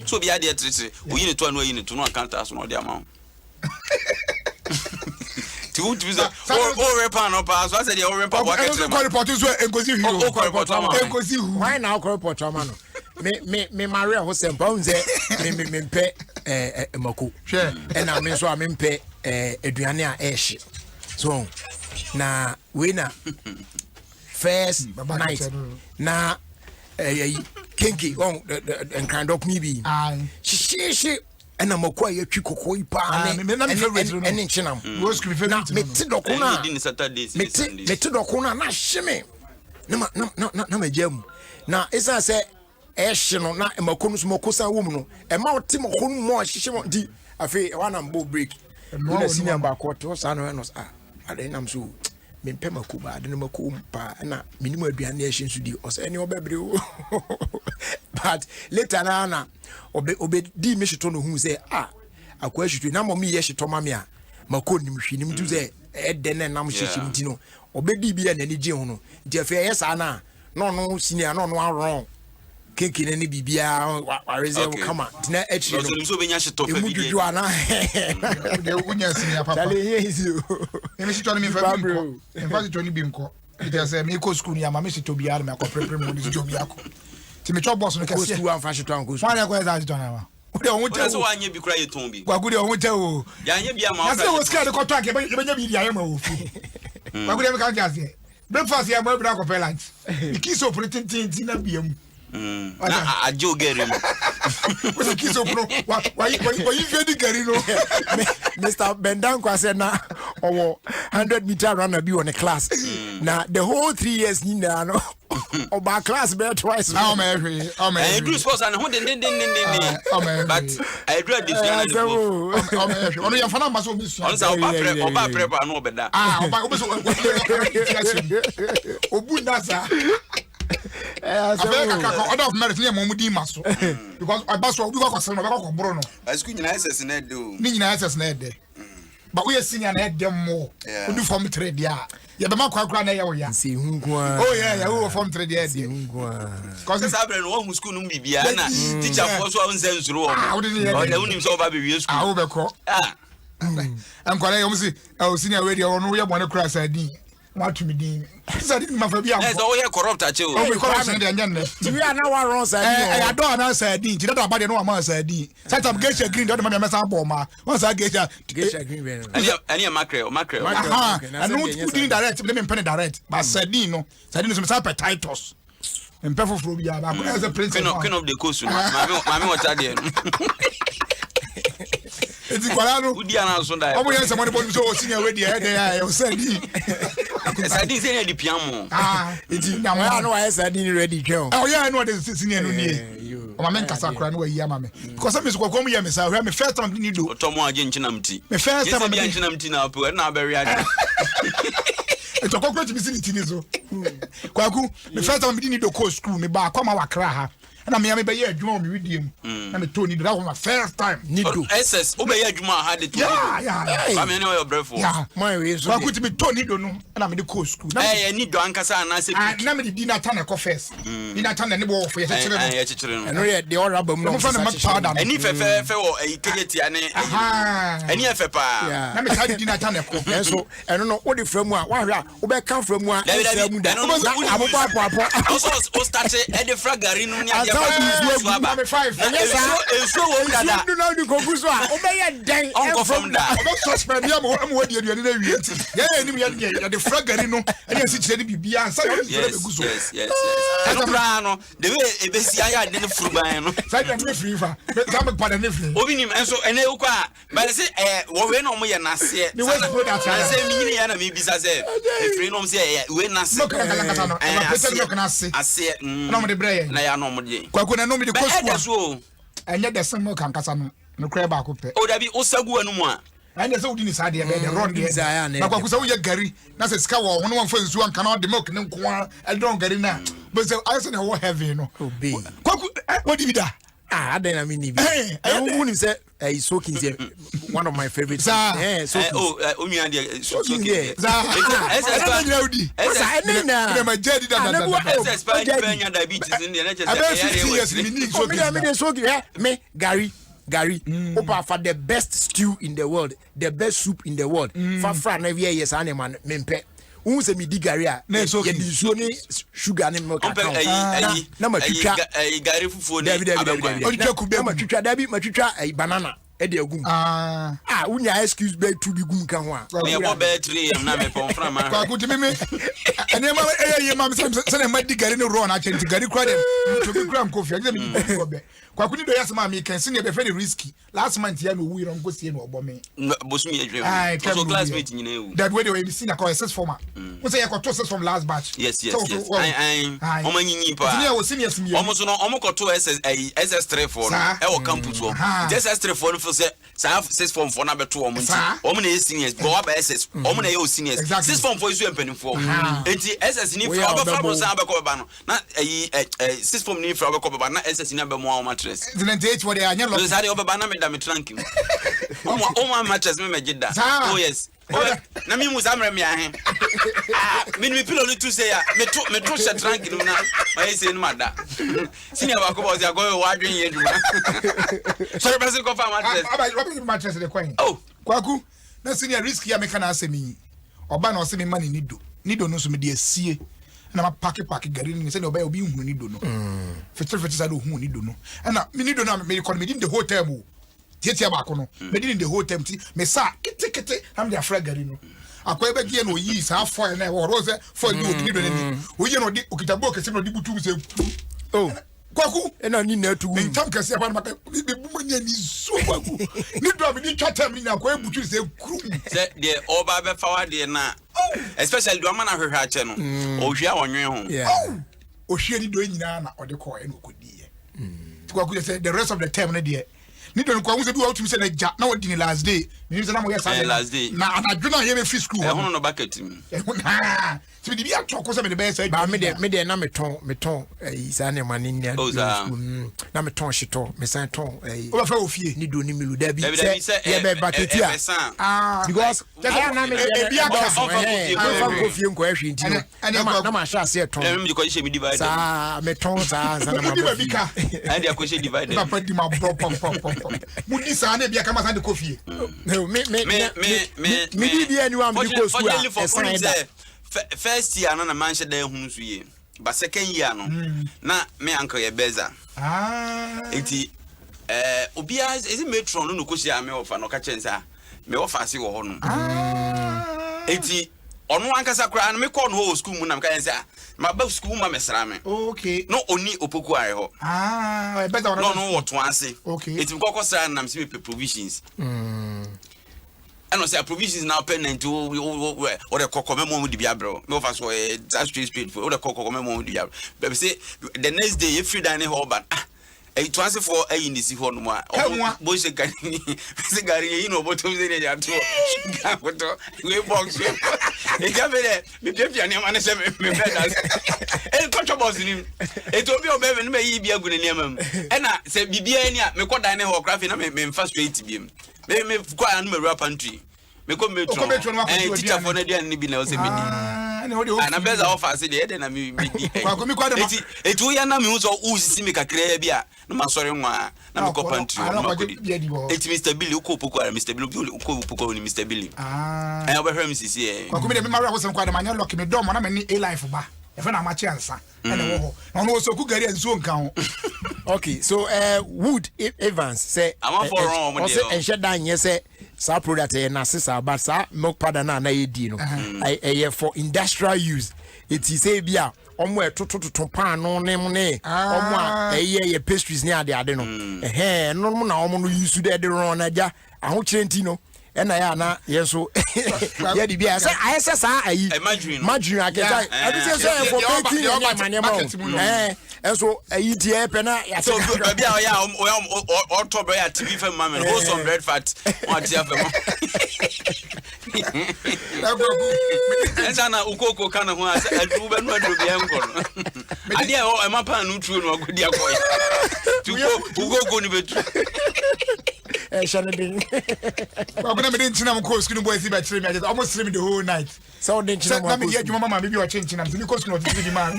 so bi ade trete o yi ne to no yi ne to no aka ta so no de ama tu biza o repa no pa so I said the o repa wa ketre ma report so enkosi hu o report ma enkosi hu why now o report ma no me Maria ho sempa unze me pe mako hwe and I me so me pe aduane a ɛhye so na we na first night na kenke enkandok mi bi shishie ɛna makɔ a yɛtwi kɔkɔ yi paa ɛne nkyenam mete dɔko no a mete dɔko no a na hye me na magya mu na ɛsiane sɛ ɛhye no na mako no so mako san wɔ mu no ɛma wote mako no mu a hyehyɛ mo nti afei ɛwa na mbɔ break wona senior baako ɔte hɔ saa no ɛno ade nam so mempɛ mako ba ade no mako mu paa ɛna menim aduane ɛhye nso di ɔsɛ ɛne ɔbɛbrɛ o but later na obedi me hyeto no hu sɛ akwa hyeto na mɔmi yɛ hyeto ma me a mako nim hwi nim tu sɛ ɛdɛ na nam hyehyɛ nti no obedi bi ya n'ani gye ho no nti afei ɛyɛ saa na no senior no aron keke ne bibia wareze kama tina actually no so benya hyeto pa bibia emududu ana de unya senior papa dale yesu emi hyeto no mi fa bi nko en fa hyeto ni bi nko ite say me ko school ni ama me hyeto bi ara me akɔprepre mo ni hyeto bi akɔ ti me chɔ boss no kɛse school an fa hyeto an ko school wani akɔ za hyeto na ma de on wo so wanye bi kura yeton bi gwagudi on tɛ o ya nye bi ama na se wo scared ko to ake be nya bi dia ma wo fu gwagudi me ka jase breakfast ya mo bra ko pay lunch ikisi operating tin na biam na ajo gari mo wo kiso pro wa yi fedi gari no Mr. Bendan kwase na owo 100 meter runner bi on a class na the whole 3 years ni na no oba class be twice how me do sports and who den but I do this ono ya fana maso bi so on sa oba prep na obeda oba so obu ndasa order of merit near Momudi Maso because I bass will be got a Bruno. I school in SS net do. Nina SS net there. But we are seeing an head them more. We do form trade, yeah. Yeah, the man quite grand. Oh, yeah, who form trade, yeah. Because it's happening one who school be Biana. Teacher was one sense room. Or the only so baby school. I overcall. I'm quite almost our senior radio on we want to cross ID. What me din said ma fa bia yes o ye corrupt ache o we corrupt dey nyan ti we na wa run said I don't na said ti that about no ma said set up geisha green dey ma me sa bo ma won sa geisha green be any mackerel and no put direct me pen direct but said no so sa appetitos mpefo fro bia ba as a princess king of the coast mami water there eti kwalano udi ana so dai omo yense money bonu so senior we dey there o sadi sadi senior di piamo eti na mo ana wa sadi ready twa oh yeah no dey senior no nie o ma men kasa kra no wa yi ama me because me so kwom ye me sa hwe me first time ni do otomo age nchina mti me first time me nchina mti na po na beri age eto kokro ti bisinity ni so kwaku me first time ni do ko school me ba kwa ma wakra ha na me be ye adwuma me widiem na me to ni do that was my first time ni do ss o be ye adwuma ha de to ba me no your brefo my way so kwaku ti me to ni do no na me de ko school na ni do ankasa na se na me di na ta na ko first ni na ta na ne bo for ye chire no no ye the order bam no fa na ma powder eni fe wo kejeti ane eni fe pa na me ta di na ta na ko enso eno no wo de framu a wa hwe a wo be kan framu a framu da abobo apo o start e de fragari no ni so is you number 5 yes so wo dada do now di kokuso a o be ye den onko from da o suspend ya mo wadi aduane na wie ti ya enim ya de fragari no ene si kire ni bibia ansa yo ni be guso yes no bra no de we ebesi aya de ne furuban no sai de ne free fa za me pada ne free obi nim enso ene ukwa ba le se wo we no mo ye nase ni we go that say mi ni ya na mi bisa se e free no mo se we nase no kana ase no mo de bre na ya no mo de kwaku na no mi de ko school enye de sem kan kasa no kra ba ko pe o da bi o sagu anu mu a anya se wudi ni sa de be de run de na kwaku se wo ye gari na se sika wo hono won fa nsu an kana de milk ne nko a eldon gari na but say I say na wo heavy no kwaku what did that I don't mean who say soaking one of my favorites. So Unya there soaking there. Gary, Opa for the best stew in the world, the best soup in the world. For every year, yes, man, mempe. Who say me di Gary? Na so ye di sugar ne milk. Na ma twitwa Gary fufu David. O twitwa kube ma twitwa David, ma twitwa banana. de agum unya excuse be to be gum kan ho a me bo be 3 am na me pon fra ma kwa kuti meme ene ma ye ma se na ma di gari no ro na chenti gari kwa dem to be gram coffee agye me go be kwa kuti do yasema me kan senior be very risky last month ya no wi ro nko sie no obo me bosu me adwe so classmate nyina ewu that way they see na call SS former we say you got to from last batch yes o manyinyi pa senior wo senior senior o mo so no o mo ko to SS3 for no e wo campus o SS3 for no for say sa 6 form for na beto o mo nti o mo na seniors go aba SS o mo na ye seniors 6 form for isu empani for enti SS ni fra ba fra sa ba ko ba no na 6 form ni fra ba ko ba na SS ni ba mo o mattress zinentate what they anya lo so o ba na me da me trank o mo mattress me megida oh yes na mi musa mre mi ahe mi pillow no to say ya me to she trank no na ma yesi no mada senior ba ko ba say go wa adwen ye duma sorry ba se ko fa mattress aba mattress de kwan kwaku na senior risk ya me kana asemi oba na o se me mani nido no so me de asie na ma pack gari ni se no oba obi hu nido no fetre sa do hu nido no na me nido na me call me in the hotel mo tietia ba ko no me in the hotel ti me sa kete am the afra gari no akoy be gie no yi sa foil na wo rose foil ni okini do ni o ye no di okitabo kese no di butu se kwaku ena ni na tu ni tam kese ba na be bu manya ni so kwaku ni do be ni twatam ni na akoy butu se kru se de oba be fa wa de na especially do amana hwehwe ache no o hwia wonwe ho o hwia ni do nyina na o de ko e no kodi ye kwaku say the rest of the term na de ni do kwa unse bi wa tumi se na ja na wodi ni last day ni se na mo yes last day na adwuna ye be free school hono no bucket mi so di bia to ko se me de be say ba me de na meton isa ne mani ni na meton shito me san ton o fa ofie ni do ni milu da bi se ye be baketi because just na me e bia ka fa ofie nko ahwe nti na ma sha se ton me ko she me divide sa meton sa na ma ba bika and ya ko she divide papa di ma pop mudi sa na bia kama sa de kofie me di bia ni wa me ko school a first year na man she dey hunu so ye but second year no na me uncle ye beza enti obia is metron no ko shia me ofa no ka chensa me ofa se wo ho no enti onu ankasa kra na me call no school mu na me ka yensa ma ba school ma mesra me okay no oni opoku are ho e beza no wo to ase okay enti ko ko sra na me se provisions and say provisions now payment or the kokome di biabro me ofa so that straight for the kokome mo di biabro but say the next day if you dine ho ban to answer for in this ho no ma bo se gari you know bottom say dey ato gafoto we box e gavere me pia ne ma ne se me bedas e control boss ni e to bi obe me yi bia gu ne ne mam e na se bibia ni a me ko dine ho craft na me fa straight biem me go and me rap pantry me come metro teacher for na dia ni bi na o se me di ana beza offer se de na me di etu ya na me so usisi me kakra bia no ma sori nwa na me ko pantry eti Mr Billy uko poku ara Mr Billy uko poku ni Mr Billy oba me sisi kwa me de me mara ko se kwa de manya lock me dom na me ni a life ba e fa na ma chance ene wo ho na no so ku gari enso nka ho okay so Wood Evans say am for wrong mo de en sheda nye say sa product e na sisa but sa milk powder na ye di no for industrial use it is say bia omo etototo pan no ne omo a ye pastries ni ade no no mo na omo no use de ron na ja aho kirenti no ena ya na yeso ya di bia say ayese sa ayi margarine akeza abi say for baking ya mane ma enso ayi di e pe na ya so bia o to be ya TV fam ma me go some bread fat on tia fam ensa na ukoko kana ho asa adu be no adu bia nko no ade e ma pan no tru no agodi akoy ukoko ni betu shana ding na me didn't know course school boys be three me I just almost sleep the whole night so didn't know na me ya juma mama bibi wa chenchi na me course school no TV man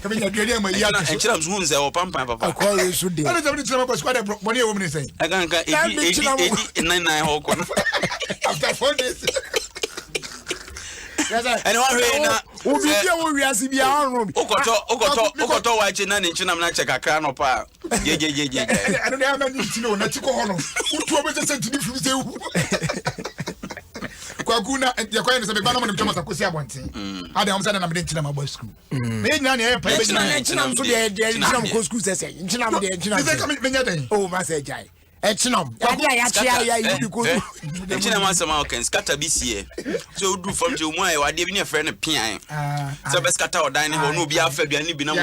ka me ya dwele ma ya en chira so hunze o pampa papa ko we so dey ana me tell course kwade boni e wo me say aganka edi nine ho ko after 4 days and one way na obi dia wo wiase bia onro bi okoto wa che na ne nchina na che kakra no pa Je. I don't have any to know. Not to go on. Who was sent to the Kwaguna and the Queen is a big man of Thomas Akusia one thing. I don't understand. I'm in my boys' school. Maybe none here. Oh, Master Jai. Etchinum. Etchinum somehow can scatter this year. So do from to my or giving a friend a pian. So best scatter or dining or no be after any binam.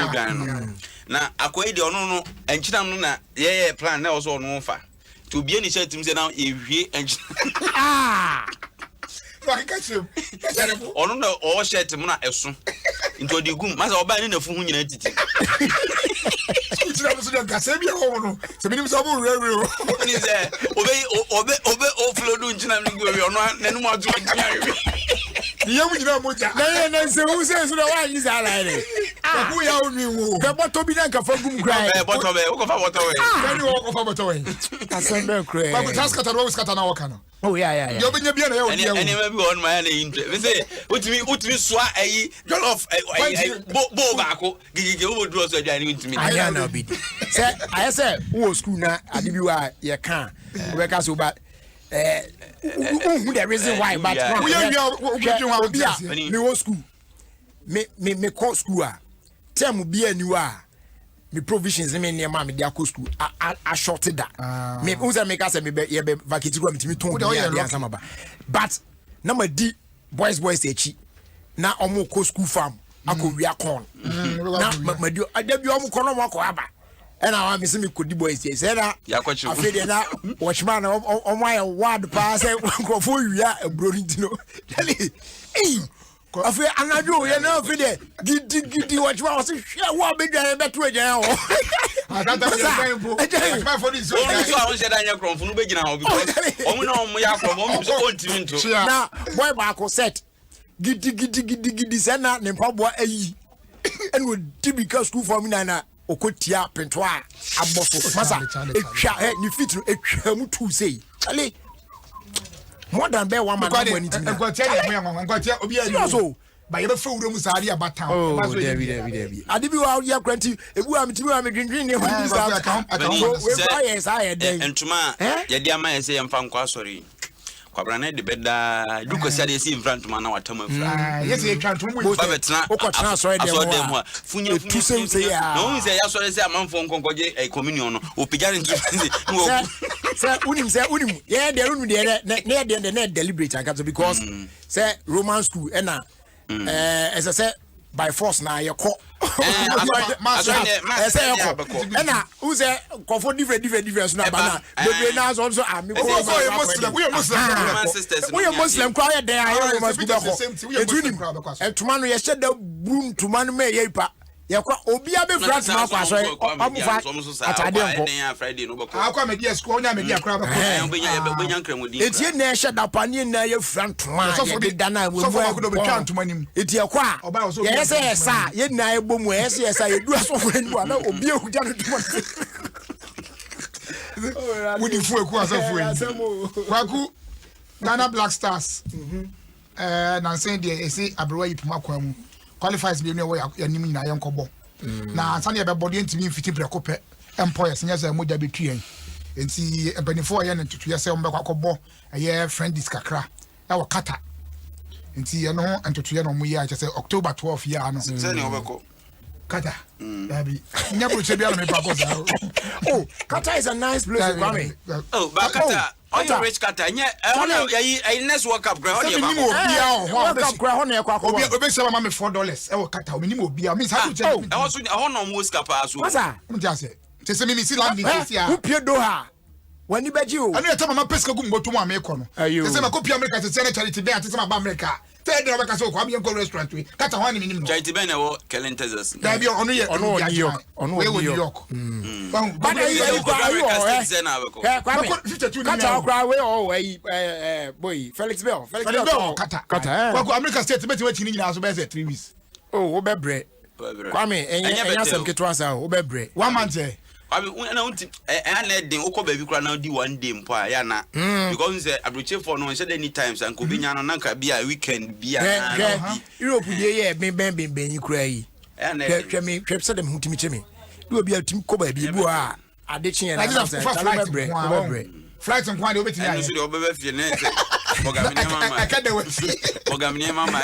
Now, I quite the no and Chinam, yeah, plan also no far. To be any shirt himself now if he and no all shirt Mona Esso into the goom, Master Oban in the Fun United. Obey offload and more to you know, who says the one is allied? We are only what to be like a fucking cry. But just cut a rose cut an hour. Oh, yeah. You'll be on my interest. Say, what me swat a jollof bobacco, give you draws a giant to me. I know, I said, who school now? I give you a can't work us about. The reason why, but we are school. Me call school. Tell me be a new me provisions in near mammy, their school. I shorted that. Me also make us a vacated room to me to but number D boys say cheap. Now almost school farm. I could be a corn. Now, my dear, I debut almost corner walk over. And I am missing me could boys say that I feel that watchman on my word pass for you are brooding to know. Hey, I feel another you know for the giddy watch was what be there better now. I got that for this. I said I am from Begin because we know we are now boy Marco said giddy send name Pabwa and would typical school for me now. Okotia pentoa abofo masa etwa ni fitru etwa mutu sei chale more than be one man when it ngwatia obi ayi so ba ye be fe wuro mu saari abatan oh David adibi wa ya kranti ebu amitimi wa medwindwin ne ho bi sa we buy yes I dey entuma ye dia ma yese yemfa nkwa sorry kwabrana de beda duko sia de si infront man na watama fra yes e twa ntom ba betna okotna sorry dem ho funye tu se ya no se ya sorry se amanfo nkonkoje communion no opigare ntu say unim yeah de unu de na deliberate and because say Roman school na as I say by force na ye ko ena who say comfort different na bana the na also am we are Muslim cry there I must be etuma no ye shed da boom tuma no me ye pa ye kwa obi abe frat na kwa so amufa atade nko Friday no bako akwa media school onya media kra bako obenya nkramodi etie na shed da pani na ye frat ma ye da na we mu etie kwa ye say sa ye na egbo mu ye say sa ye du asofo ni wa na obi ehugya no tuma wudi fu eku asofo yi kwaku Ghana Black Stars na say dey esi abrewa yipuma kwa mu qualifies be no ya nim nyina yenkobo na sane be body ntimi mfiti breko pe employers nya say moja betu yen enti empanifo ya ntutu ya say ombe kwakobo ye friendis kakra na wakata enti ye no ntutu ya no mu ya say October 12 ya no sane obeko kata baby nyabro chebia no me pa koza oh Kata is a nice place to come. Oh Kata oh you rich Kata nya I next World Cup ground e ba World Cup ground na kwa obi se ma me $4 e wo Kata o minimo obi means how to check e wo so ho no mo skapa aso masa mo just say se me see land this year who pie Doha wani beji o anu e tama ma pesca gu mboto mu America no se me copy America se na charity be ati se ma ba America say dey America so ko am yenko restaurant we Kata ho ni minimo charity be na wo Kellen Texas da bi onu ye New York New York but you Kata okra we oh boy Felix Bell Kata kwa America state bet we chini nyina so be say 3 weeks oh wo be bre Kwame enya sem ketwa sa wo be bre 1 month Kwame na unti na den okọ ba bi kura na di 1 day mpo a ya na because say abroche for no say any times and ko bi nya no na ka bi a weekend bi a Europe dey here ben kura yi hwe me hwe se dem hutimi cheme do be a team ko ba bi bu a addiction na flight and quite over to I should obey mama.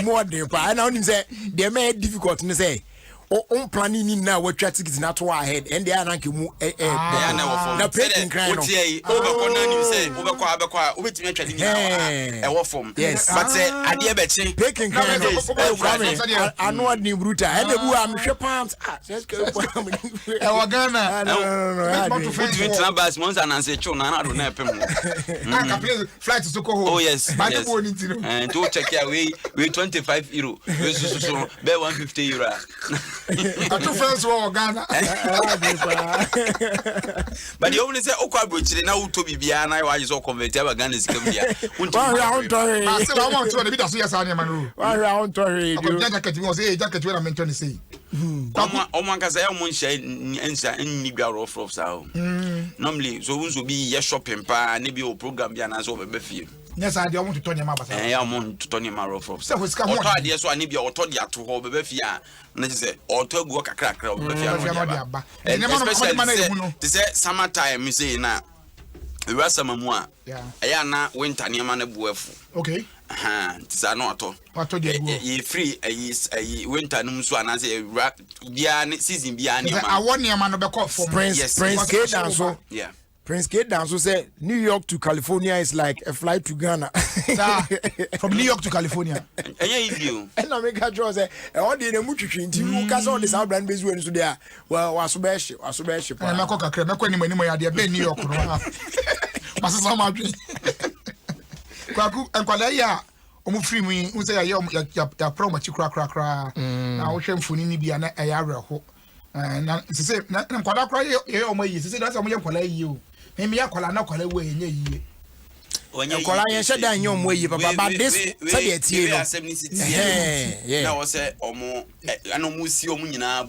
More than I know him say they made difficult to say. On planning now what traffic is not ahead and they are not you the painting crying yes but say I dear betting painting crying I know what new brutal and the who am sure pounds just go Ghana numbers once and answer chona I don't know flight to Sokoho. Oh yes and to check here we €25 so be €150 I two friends were Ghana. But the only say Okwa now to be Biana, why is all converted Ghana is coming here. I still want to be the serious animal. Around Tory, jacket was a jacket when I mentioned to say. Oman can say, I won't say in Nibia or Frost. Normally, so who's will be your shopping pa, maybe your program Biana's over Befield. Yes, I don't want to turn him up. I want to turn him out of so who's come on. Yes, so I need your authority to hold Befia. And they say, or to work a crack. They say, summertime, you say now. We were some more. Yeah, I am not winter near Manabuef. Okay. Tis are not all. What told you? Free a winter numso and I say, Bian season Bian. I want your man of for Prince Kate Danso. Yeah. Prince Kate Danso said New York to California is like a flight to Ghana. From New York to California. And you and I make a draw say, all the Mutuchin, because all the South Brand base went to there. Well, was best. And I'm not a crab, when you are there, New York. Master Madrid. Kwaku and Kwalaya. Free me, who say, "Your promo, you crack. Now, shameful in Libya, a yarrow." And say, "I'm quite cry. You say that's how you maybe I call an alcohol away in a year. When you call, I said, I know where you about this. Say it here. Yeah, I was say, or more, I know Musio Munina.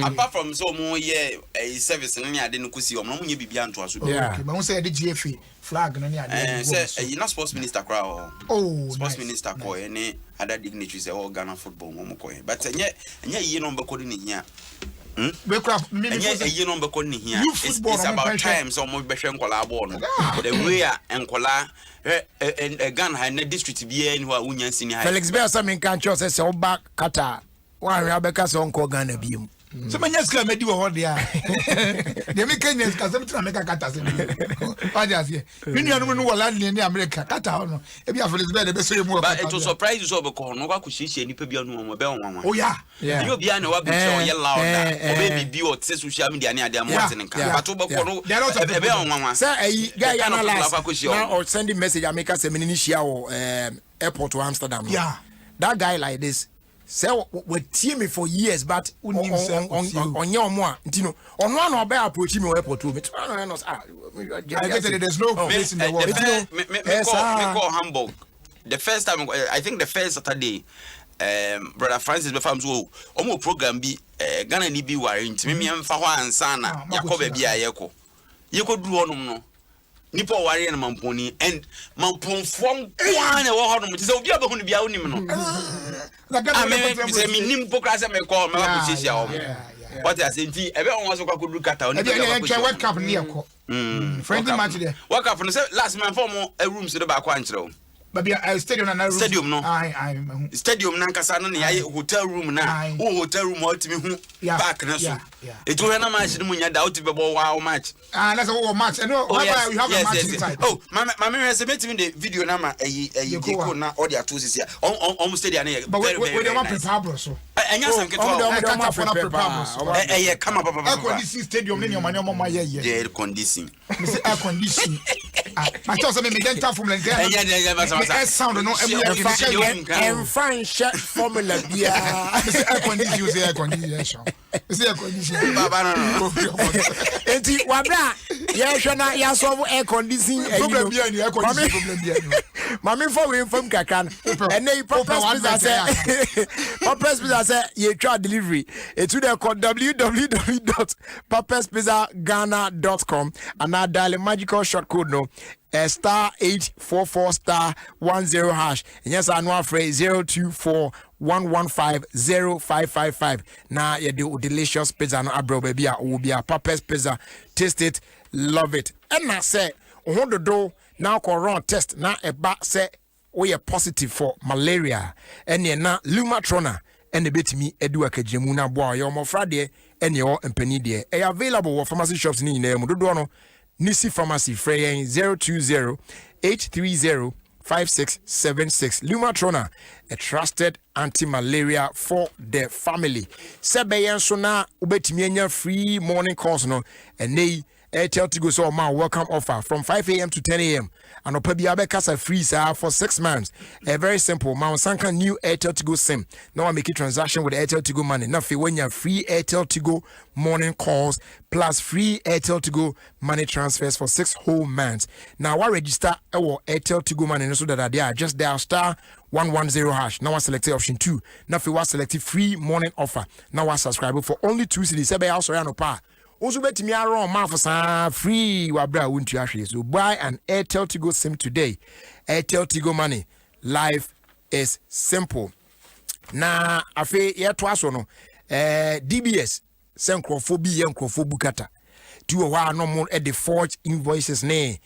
Apart from so more, a service and I didn't see your money be beyond to us. Yeah, but I say the GFA flag and say, you're not sports minister crowd. Oh, sports minister call any other dignitaries all Ghana football, but yet, you know, according here. You know, because here it's about time so much better collabor. The way and colla and gun had no district be anywhere union senior. Felix Bear, some in country says, so back Qatar. Why Rebecca's uncle Ghana beam. So many years can do what they are. The Americans can sometimes make a catas. You know, land in America. Qatar, if you have the best way more. But it was surprise you saw because no one could see any people on mobile. Oh, yeah. You'll be an open show loud. Or maybe be what says social media near their Martin and Katato. There are a bell on one. Sir, a guy or sending message. I make us a minicia airport to Amsterdam. Yeah. That guy like this. So we team me for years, but on your more, you know, on one or better approach me airport to me. There's no place in the world. Me call Hamburg. The first time, I think the first Saturday, Brother Francis Befam's almost program be Ghana ni be worrying to me and Fawa and Sana, Yakobe be a yeko. You could do one no. Nipo worry and Mamponi and Mampon from one or one, so we are going to be out. I mean, Nimpo Class and call my what I say, everyone was a good look at our World Cup near friendly match there. Work up from last man for more a room to the back one. But a stadium and stadium, no, stadium Nankasana, hotel room now, hotel room, back. It will not match the moon doubt to be wow match. That's a match. And you have a match inside. Oh, Mamma has submitted the video number a go now, or their two here almost stadium. But we don't want to prepare so. And yes, I come up a stadium in your money, my condition. Air condition. I thought something made them from the sound no and fine shot formula air condition. Air condition. Enti wabra ya shona ya solve air conditioning problem bi ani air conditioning problem bi ani mama for we from kakan and they Purpose Pizza say you try delivery to the code www.purposepizzaghana.com and now dial magical short code no *844*10# and yes I know phrase 024 1150555. Now you do delicious pizza no abro baby will be a Papa's pizza. Taste it, love it. And I say, on the door now corona test now a back say we are positive for malaria. And ye na Lumatrona and the bit me eduaka jemuna boy your mo Friday and your empany dear. Available for pharmacy shops in the Mudono Nisi Pharmacy Frey 020-830-5676. Lumatrona, a trusted anti-malaria for the family. Sebayan Sona Ubetimiania free morning calls no and nay Airtel Tigo so ma welcome offer from 5 a.m. to 10 a.m. and Opabiabe Casa free for 6 months. A very simple Mount Sanka new Airtel Tigo SIM. Now I make a transaction with Airtel Tigo money. Now when you have free Airtel Tigo morning calls plus free Airtel Tigo money transfers for 6 whole months. Now I register our Airtel Tigo money so that they are just dial star 110 hash. Now I select option 2. Now if you want select free morning offer. Now I subscribe for only 2 cedis. Sebe also no pa. Also bet me around ma for free wabra won't you actually. So buy an Airtel Tigo SIM today. Airtel Tigo money. Life is simple. Na afe ye twaso no DBS senkrophobia bukata. Tu wa no more at the forge invoices ne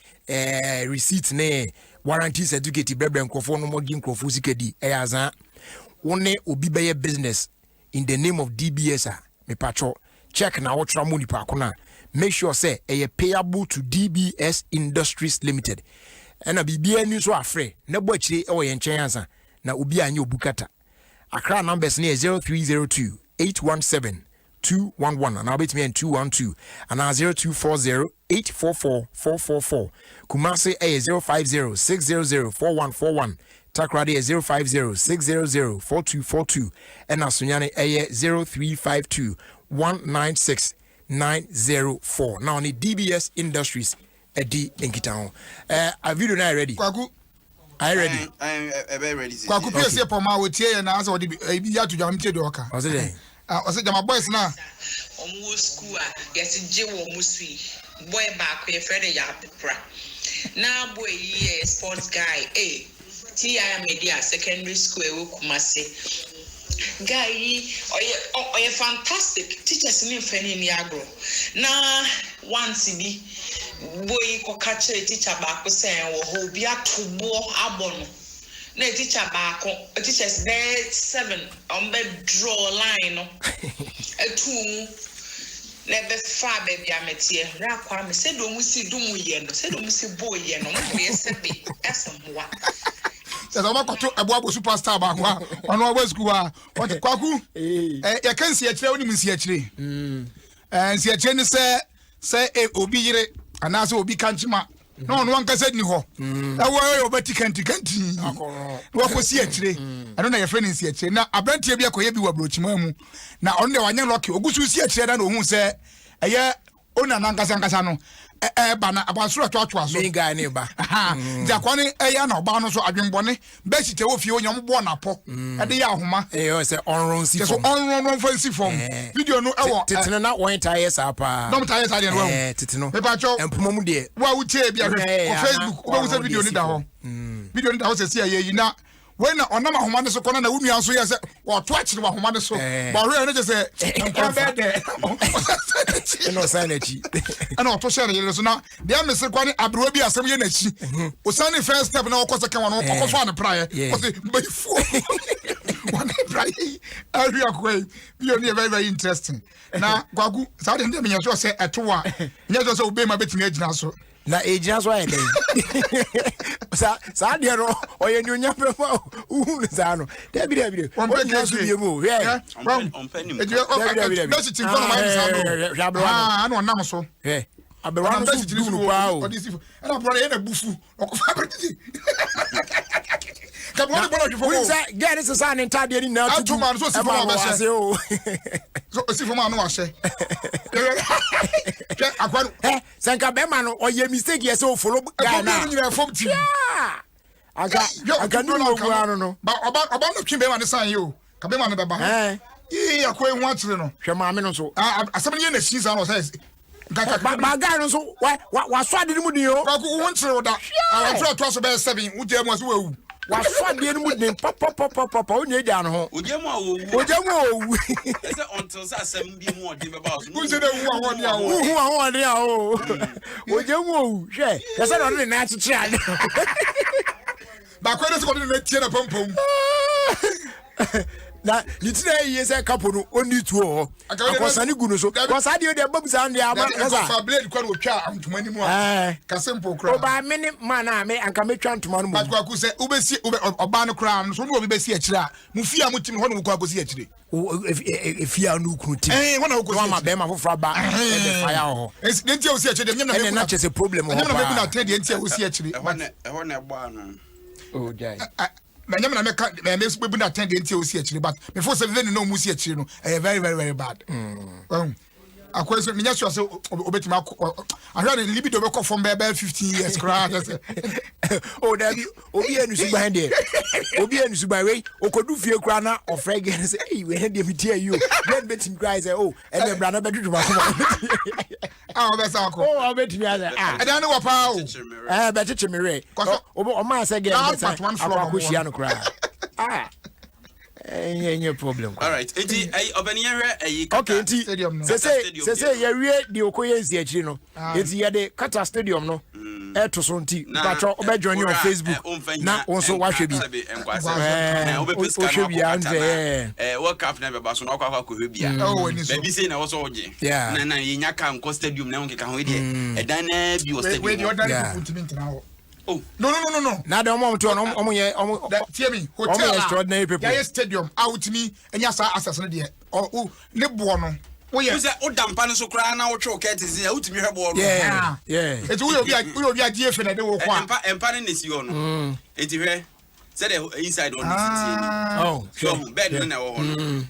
receipts ne warranty certificate brebre nkrofo no mo gi nkrofo sikedi azan woni obi beye business in the name of DBS me patcho check na what money pa kona make sure say a payable to DBS Industries Limited and a bibia news so afre na bo chire e wo ye nchen ansa na obi anya obukata Accra numbers near 0302 817 211 and I'll bet me in 212 and 0240 844 444 Kumasi A 050 600 4141 Takradi 050 600 4242 and Asunyane A 0352 196 904. Now on the DBS Industries Edi Enkitown. A video now ready. Kwaku, I ready. I'm very ready. Kwaku pese ye poma we tie na aso de ya to jam tie do oka. Was it? Was it my boys now? Omo school yes je wo musui. Boy back we friend ya pepra. Now boy sports guy TI media secondary school we Kumasi. Guy, oh, fantastic teachers in Fanny Agro. Now, once be boy, ko catch a teacher back saying, oh, be a to bo abono. No teacher back, teachers bed 7 on bed draw line, a 2 never far baby. I met here. Rakwa, me said, don't we see Dumu yen, said, don't we see boy yen, we said, as someone. There's a Abuabo superstar back on our school. What Kwaku? You can see a train in Siachri. And Siachri say, Obire, and also Obi Kanchima. No one can say no. That way, Obati can't. What was Siachri? I don't know your friend in Siachri. Now, I bent you be a coyabi wabrochimamu. Now, only one young lucky, Ogusu Siachri, and who say, a year, Ona Nangasangasano. Bana abansura to so guy neighbor jakwane eya na oba no so adwenbone be chite wo fie onyom bo na po e de ya ahoma say onron si so onron fancy form video no ewo titino na one tires apa no tires ade no titino me pa cho empomom de wa wutie bia on Facebook wo se video ni da ho video ni da ho se sia ye na when on nama homa so kona na wunu anso ye se wo to akire wa homa so ba re no je se nkwaba de no sanity and o to share ye so na de am se kwani abro bi asem ye na chi o sani first step na o ko second one o ko so an prayer o se befu one prayer area kwai bi o very very interesting na Kwaku sa de me nyaso se eto a nyaso se obe ma betimi agina so na ejina so ayi den sa de no oye nyunya pe ma uhun sa no de bi o nyaso bi mu On penny. That's it for my son. Ah, no nam so. Eh. Abewa no so dunu pa o. And I brought in a bufu. Kaboni bono di we say get this an entire ni na to man so si for ma say o. So si for ma no ase. Akwan senka be ma no oye mistake yes o follow guy na. Ni form team. Aga no. Ba oba no twi be ma ne san ye o. Ka be ma no be ba. Akwa hu atire no. Hwe ma me no so. Asem ni na shi san no say. Ba guy no so wa so ade mu ni o. Kwaku won tire da. Awon tire to so be 7 wo je mu so wu. wa so de no mu den papa onye gya no ho Ojemu ese until say asem bi mu odi beba so Who said that who are there? hu ahode a o ojemu owu hwe yesa no ne na chichi ade Ba kwa nso ko ne tie na pompom. na nitina yi say kapo no oni tuo akosane gu no so kosa de de babusa ande ama Kasa fa blade kwa no twa antuma ni mu a. Ka simple kra. Oba mini man a me anka me twa ntoma no mu. Ba kwa ku say ubesi oba no kra no so no obi besi akire a mu fia mu tim ho no kwa gosi akire. Fia no kunu tim. Ho na gosi. Wa ma be ma fofra ba e fire ho. Ntia osi akire dem nyam na chese problem ho. Nyam na me na tade ntia osi akire. Ehwo na egbo anu. Oh jai. Na nyam na me ka me be na tade ntia osi akire but before say then no mu si akire no very very very bad. Akweso minya so obetima ahwa ne libido be ko from be 15 years cry. Oh daddy obi enu su behind there. Obi enu su by way okodu fie kra na ofre again say hey we dey me tear you. Then betim cry say oh and the brother bedu ma ko. Ah be sa ko. Oh betimi say ah. E dan no wapa o. Beteche me re. O ma say again akwa no kra. Ah. Any problem. All right. Enti obeniere okay, enti say ye wie di okoye nsi akiri no. Enti ye de Kata Stadium no. To so nti patro obejoin on Facebook. Na onso wahwe bi. Obepesika no. World Cup na beba so na akwa ko hwe bia. Baby say na wo so oje. Na yenya ka nko stadium na onke ka ho de. Edan na bi o stadium. We the other people now. Oh no. Now the moment to hear me. Hotel extraordinary people. Yeah, stadium out me and yes, assassin there. Oh, ne bono. Oh yeah. Who's that? Oh, dampan so cry now. What your cat is out to me? Yeah. It will be a GF and I don't want. And panning is your no. It's here. Said inside on oh, so bed no.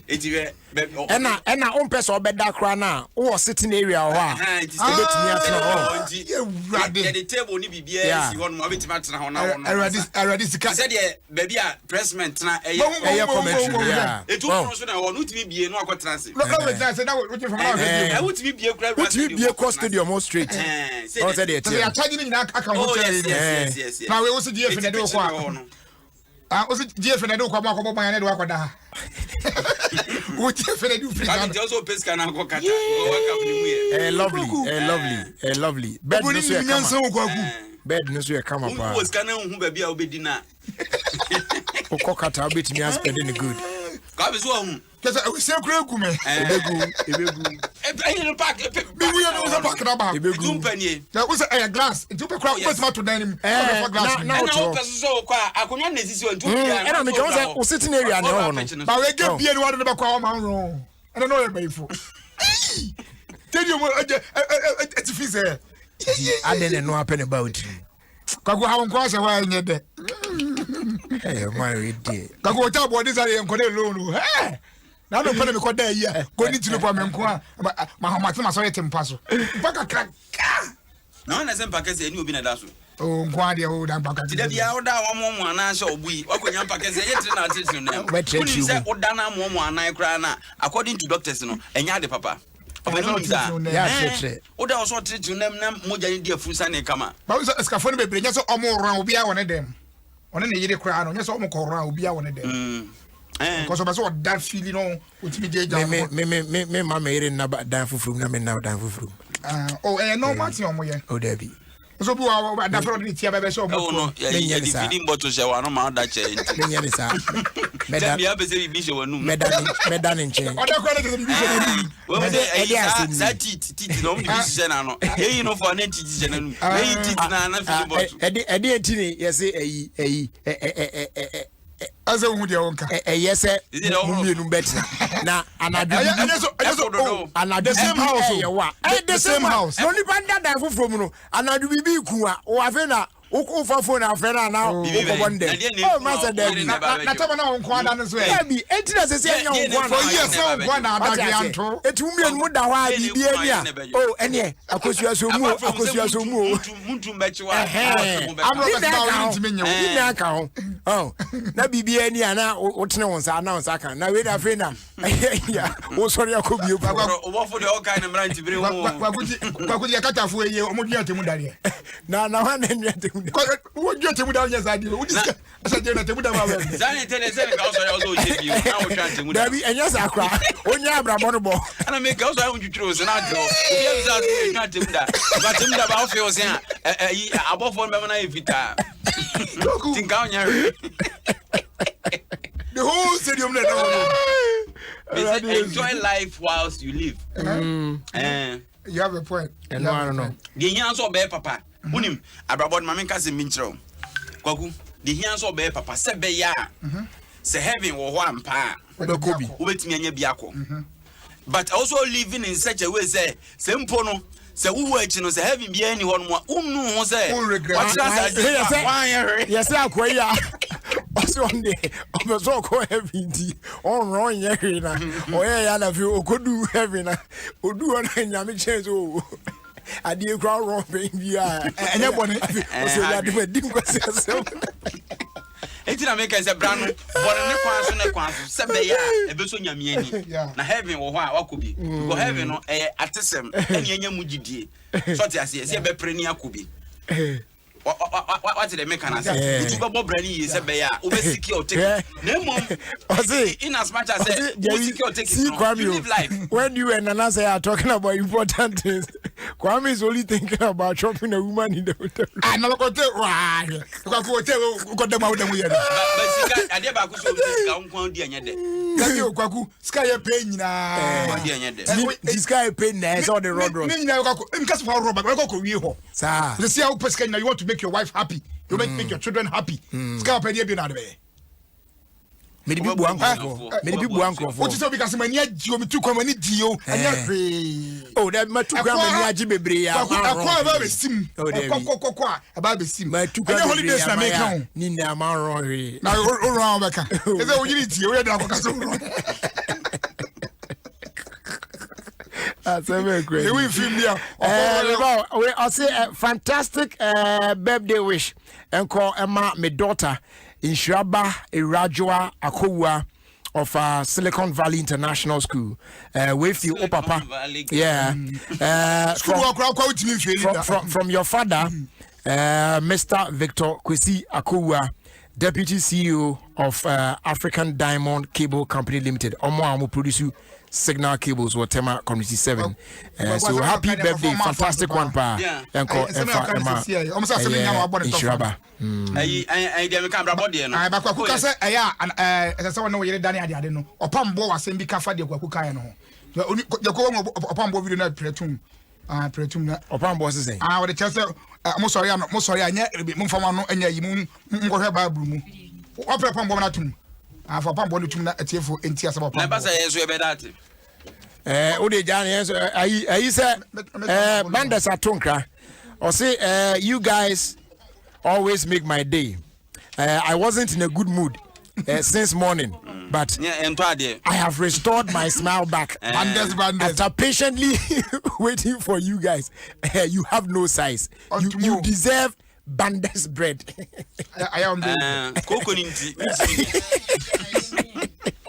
It's here. And I own person bed that cry now. Oh, sitting area or what? The table ni bibia si won mo beti matna ho na won. Already said baby a pressment na commentary. Etu no so na won utimi bie no akotra se. No say that what from now. Utimi bie kura. Utimi bie cross stadium all straight. Oh said it. They are charging na aka hotel. Yes. Now we also GF na do kwa. Also GF na do kwa ma ko ban na do akoda. What you finna do free? I also pesca na go kata. Go work up ni mu. Lovely. Bed no so e come up. Who was kana hu ba bia obedi na. O kata obetimi spend any good. Ka be so hu. Kesa we say kura ku me. Ebegu. E no park. Be we no so park na ba. Ebegu mpanie. Na we say a glass. It be kura we to dining. For glass. Na o person so kwa akonya na sisi on 2 bia. E na me kan say o sitting area na ho no. Ba we get bia ni wa no be kwa o ma ro. E no e be fo. Tell you it's fees here. I didn't know happen about you. Kago ha won se wa nye de. Eh my ready. Kago ta bo this are enko de loan. Eh. Na no pele me ko da yi a. Ko ni tinu po me nko a. Ma ma so yetem paso. Baka kra. Na na se mpaka se eni obi na da so. Oh nko ade o da baka. Ti da bia o da wo ana se obui. Wakonya mpaka se ye tiri na tiri na. Kuni se o da na mo ana kra na according to doctors no enya de papa. Oda also treat you nam moja ni dia fusa ne kama. Ba so escafone bebre nya so omo ran obi a wona dem. Ona ne yire kra no nya so omo ko ran obi a wona dem. Because so so that feeling no utimi je ja. Me mama yire na dan fufuru na me na dan fufuru. Normal thing omo ye. O debi. So bi wa da fro ni tia bebe so omo. No, ya di feeding bottle she wa no ma da che. Me nya ni sa. Medan ya be se bi she wa nu. Medan nche. Oda kwa na bi she na nu. We say sa titi no bi she na no. Ye no for na titi she na nu. Ye titi na feeding bottle. Edi entini ye say Asa hu de wonka. Yes mu mienu beti. Na anadu. The same house. The same house. No ni banda dan foforo mu no. Anadu bibi ku a o afa na o fa phone afera na o ko bonde. Oh master David. Na tama na wonko ada no so e. David, entina se se anya wonko for years wonko na ada gyanto. Etu mienu mu da ho a bibi ani a. Oh ene akosua so mu. Muntu mbechi wa. Amro be ba won timenye. Ni aka ho. Oh. Na bibi ani a na o tene wonsa na wonsa kan. Na we da fe na. Ya, o sori akobi o. O wo for the all kind of branch bere wo. Kwakuti yakatafo eye omodua temu dare. Na one and yet. What you tell me down yes I do. What is I said you tell me down. Zani tell us that also shape you. Now we trying to move. Dabi and yes akra. Onya abrabonobo. And I make also I want you choose and I do. You trying to move that. But him that about feels here. Above one member if it. Think on your the whole stadium enjoy life whilst you live. You have a point. And I don't know. The hands of bear papa. Unim, Abrabon Mamika's in Mincho. Kwaku, the hands of bear papa, said Beya. Say heaven or one pa. Wait me and Yabiako. But also living in such a way, say, Sempono, say, who watching us having be anyone more. Say, what's that? Yes, I quite. Also on the so called heavy on wrong yerina or yeah you could do heavy na do on yami change oh I did crowd wrong baby and everyone so that didn't go Enti na make say brand no but ne kwanso se be ya e be so nyame ani na heaven wo ho a wakobi go heaven no atesem ene anya mugidie so te ase se be pre ni akobi what did they make an answer? It's about Brandy is a bear, over secure ticket. No more. In as much as secure ticket, live life. When you and Anasa are talking about important things, Kwame is only thinking about shopping a woman in the hotel. I never got that right. Got them out of the but I never could go on the end. Kwaku, Sky pain now. This guy pain there, all the road. Because for Robert, I go you. Sir, let's see how Pascal you want to make your wife happy. You make your children happy. Sky pay you another way. Maybe Buanko. What is because my near you to come and deal and oh, that my 2 grams of Yaji about the sim. About the sim. My 2 holidays I make home. Nina Marori. Now, around back. Is that what you need to hear? That's a very great. We film there. I'll say a fantastic birthday wish and call Emma, my daughter. Inshiraba Irajua Akowa of Silicon Valley International School. With the Opapa. Yeah. From your father, Mr. Victor Kwesi Akowa, Deputy CEO of African Diamond Cable Company Limited. Omo produce signal cables or Tema Community 7. So happy birthday, fantastic one pa. Enko Emma Inshiraba. I can't body no. I back kuka say and someone know you Daniel ade no. Opambo was be kafa de kuka no. Yako opambo video na pretum. Pretum na opambo say. We the chance mo sorry anya mo fama no anya yi mo ngohwe Bible mu. Opambo na tum. For pambo no tum na atiefo enti asaba pambo. Na ba say yeso e be that. Ode Jan yeso ayi say Bandas atonkra. Or say you guys always make my day. I wasn't in a good mood since morning, but I have restored my smile back. After patiently waiting for you guys, you have no size. You deserve Bandas bread. I am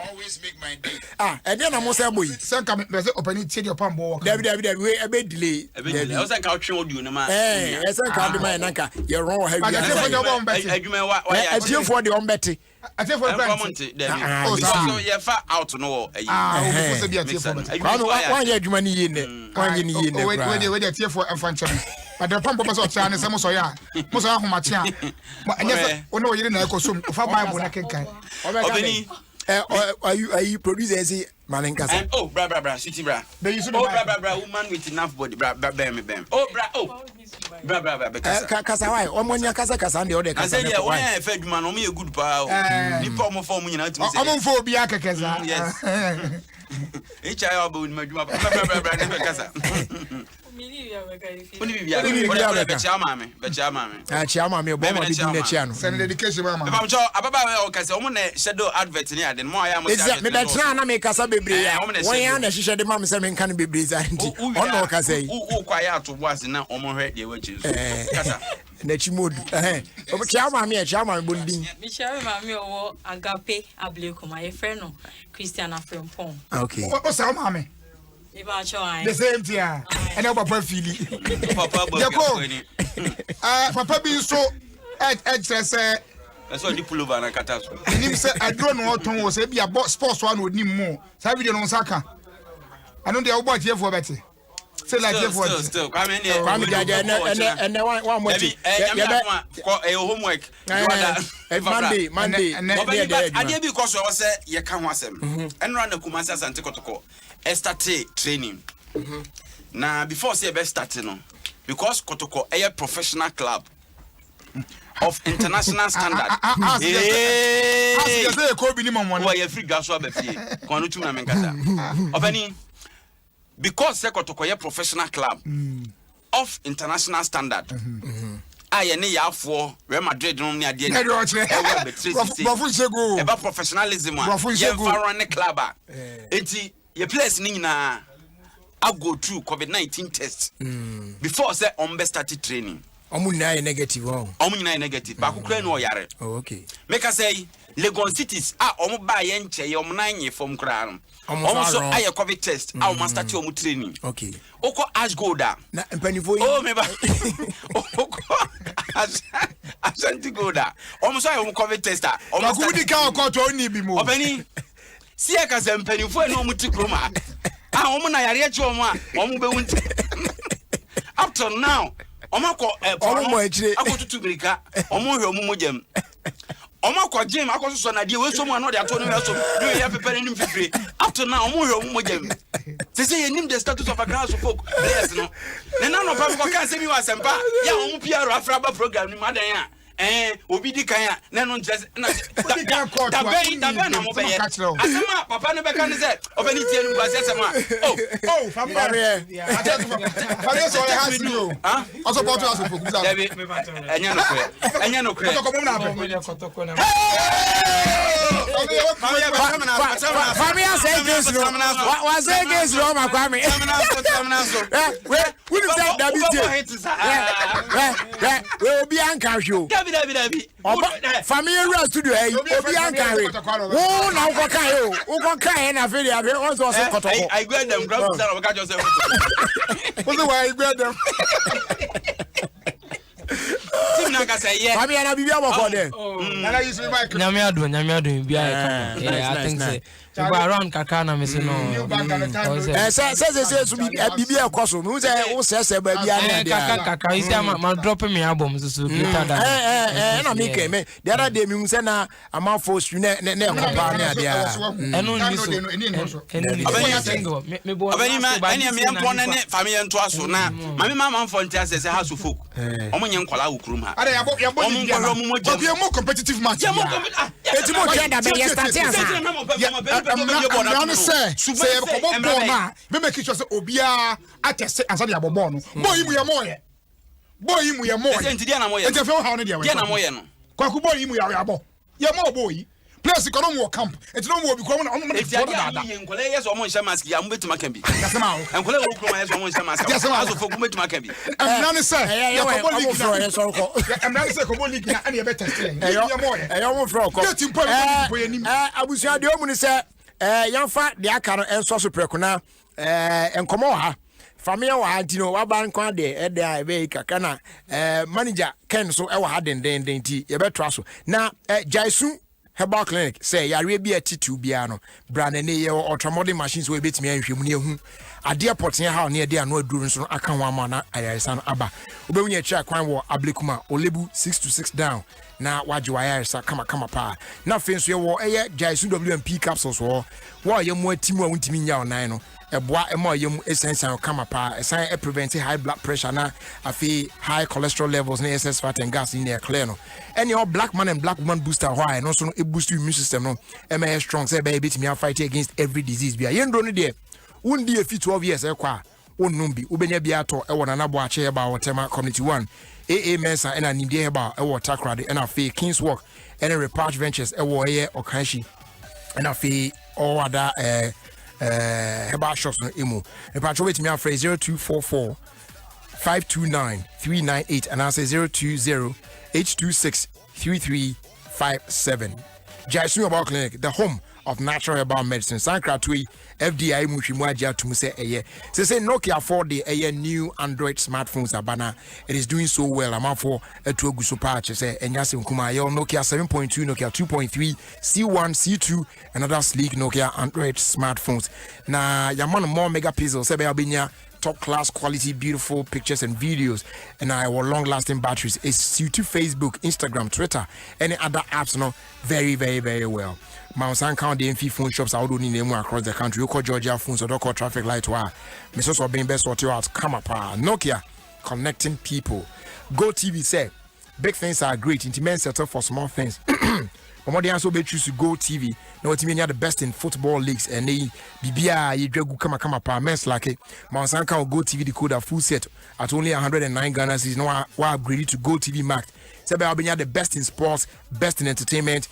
always make my day. And then I'm also boy. Some come open take your pambo. David, we a bit delay. I was like I'll show you no man. Eh, I said can't man nanka. You're wrong. I tell for the Betty. I tell for the oh, so you far out no. One year money in it. 1 year in it. Wait, tell for and function. But the pump was China, some so ya. Most of my chan. And yes, no, you didn't consume. For my money. Are you producers Malenkasa? Oh, bra, city bra. Bra, woman with enough body, bra, bam. Oh, bra, Kasawai, Omonia Kasa and the other Kasa. I said, yeah, when I fed man, only a good pal. Nipo mo form you know to say. I'm for Biaka Kasa. Yes. HIR my bra, Kasa. Send dedication, mama. I'm sure Ababa Kasa, shadow advert near the more I am. It's me make us a baby. Why she said the mom saying can be busy. Oh, no, Kasa. Who quiet to was now almost ready, which is Nechimod. Chama me, Chama Bundi. Michelle Mammy or Agape Ableko, my friend, Christiana from Pong. Okay. What's our mammy? The same thing. And our papa feeling. Papa, Papa be so say that's why the pullover na kata so. Nim say I don't know what was say be a sports one would nim more. Say video no saka. I know they are about here for better. Say like here for still. Come in here. Kwame Jaja and one more. Homework. Monday. I dey because we say ye kan ho asem. Enra na Kumasi Asante Kotoko. Start training. Now before say be start no because Kotoko a professional club of international standard. Yes, ko bi ni mamon. Why you free gas so abefie. Kwanu tu na menkasa. Obani because Kotoko a professional club of international standard. Aye ne yafo Real Madrid no ne ade ne eba professionalism a ye run the club a enti ye players ni nyina I go through COVID-19 test before say on be started training omunna negative omunna negative ba kokra no yare okay make I say Legon cities omo ba ye nche ye omo nan ye form kra no omo so aye COVID test omo start omo training okay oko ash golda na empanifo oh me ba Ashanti golda omo so aye omo COVID tester omo ku di ka ko to oni bi mo obani si e ka se empanifo na omo ti kroma omo na yare eche omo a omo be wunti up to now omo ko omo ejire akotutu birika omo hwe omo mojam omo ko gym akoso na die we so mo na de ato no we so do we prepare nim fifre up to now omo hwe omo mojam say you name the status of a class of folk players no na no pa ko kan se mi wa sempa ya omo PR afraba program ni madan ya obi di kan ya na no just na da be na mo be ye asema papa no be kan say obani tie nu gba asema family so ya has you also port us for kuza enya no kre family say against no was against no ma kwame we say we obi anka hwo Dabi. Family rest studio obi ankare. Wo na wo kan yo. Wo kan na fe dia be on so kotoko. I grab them grab that we can just say. What's the way I grab them? Team na ka say yeah. Family na bibia boko there. Na use me mic. Nyame adon bia I think say go around kaka na me say no. Say so bibia ekoso. Me say wo say ba bia na dia. Kaka you say ma drop me album so later that. Na me ke me the other day me say na am for stream na ekopa na dia. Eno ni so. Abani ma ene me empon ne family ento aso na mama mama for ntia say house of folk. Omo nye nkola ukurum ha. Are ya bo ni dia. Obi mo competitive match. Eti mo trend be yesterday answer. I'm say ko bo na me make sure say obia atese ansa dia bobo no boy mu ye mo enti dia na mo ye enti fe ha no dia we dia na mo ye no kwaku boy mu ya bo ye mo boy place ko no mo camp enti no mo obi ko no mo enti dia ye nkola ye so mo nhyɛ mask ya mo betima kan bi yasema nkola wo kro ma ye so mo nhyɛ mask aso fo ko betima kan bi amna say ya ko bo league na ye so ko amna say ko bo league na ana ye better stay ye mo ye mo fro ko ye timpo ye nim abusia de omu ni say yamfa de aka no enso so prekuna enkomo ha famia wa antino wa ban kwa de be kaka na manager Ken so e wa ha den ti ye betra so na Jaisu Herbal Clinic say yare bi attitude bia no brand ne ye ultramodern machines we betimi anhwem ne ehu ade poten ha ne de ano aduru nso aka ho ama na ayaresa no aba obewunya twa kwan wo ablekuma olebu 626 down na waje wayaresa kama pa na fenso ye wo eye Jaisu WMP capsules wo ye mo atimu a wuntimi nya onan no eboa ema ye mu esensan kama pa esan e prevent high blood pressure na afi high cholesterol levels na excess fat and gas in there clear no any all black man and black woman booster why no so e boost your immune system no e strong say be bitimi fight against every disease bia ye ndro no de wundi e fit 12 years e kwa wonnum bi ubenya bia to e wona na bo ache ba wotema community 1 AA Mensa and Nimde Heba, a water crowd, and a fee King's Walk, and a Repatch Ventures, a warrior or Kanshi, and a fee or other Heba shops on Imo. The patrol with me on phrase 0244 529 398, and I say 020 826 3357. Jaisu Herbal Clinic, the home of natural herbal medicine. Sankratui FDI Mushimuaja to Muse Eye. Say Nokia 4D new Android smartphones abana. It is doing so well. I'm for a two gusupa say Enyasim Kumayo Nokia 7.2, Nokia 2.3, C1, C2, and other sleek Nokia Android smartphones. Na Yaman more megapixels, Sebe Albinia. Top class quality, beautiful pictures and videos, and our long lasting batteries. It's suited to Facebook, Instagram, Twitter, any other apps, very, very, very well. Mount San count the MF phone shops out in them across the country. You call Georgia phones or don't call traffic light. Mrs. or being best sort you out. Come up, Nokia connecting people. Go TV say big things are great. Intimate settle for small things. But they also be choose to Go TV. Now what mean the best in football leagues and they BBA you drag come up mess like it. Mansanka or Go TV decoder full set at only 109 Ghana is now upgraded to Go TV Max. So I'll be the best in sports, best in entertainment,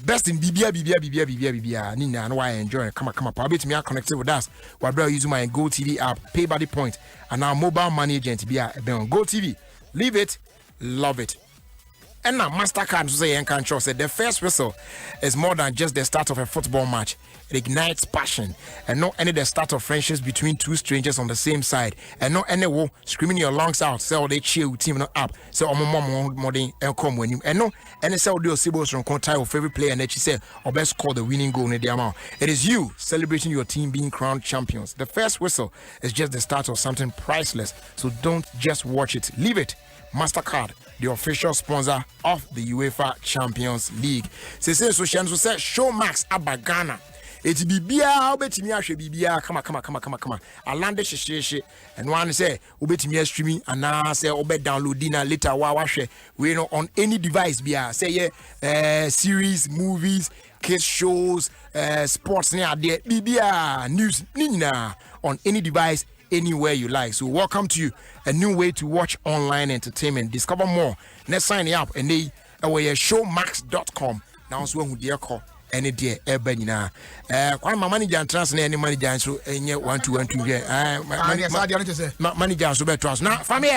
best in BBA. Nina and why I enjoy come up. I'll be to me connected with us. While brother using my Go TV app, pay by the point, and now mobile money agent be on Go TV. Leave it, love it. And now MasterCard said the first whistle is more than just the start of a football match. It ignites passion and not any the start of friendships between two strangers on the same side. And not any war screaming your lungs out, so they chill team up. So mom more than come when you and no any sell the Sibos from contact of favorite player and she said or best score the winning goal in the amount. It is you celebrating your team being crowned champions. The first whistle is just the start of something priceless. So don't just watch it, leave it. MasterCard, the official sponsor of the UEFA Champions League. Say so Showmax Abagana. It be bia obetimi ahwe bibia come. Alande sheshe and one say obetimi streaming and now say obe downloading and later wahwe we know on any device bia say series, movies, case shows, sports near there bibia news nina on any device anywhere you like. So welcome to you a new way to watch online entertainment. Discover more. Let's sign up and they showmax.com. Now so who dear call any dear ebenina. Quite my manager and trans any manager so any 1-2-1-2 manager so better trust. Now family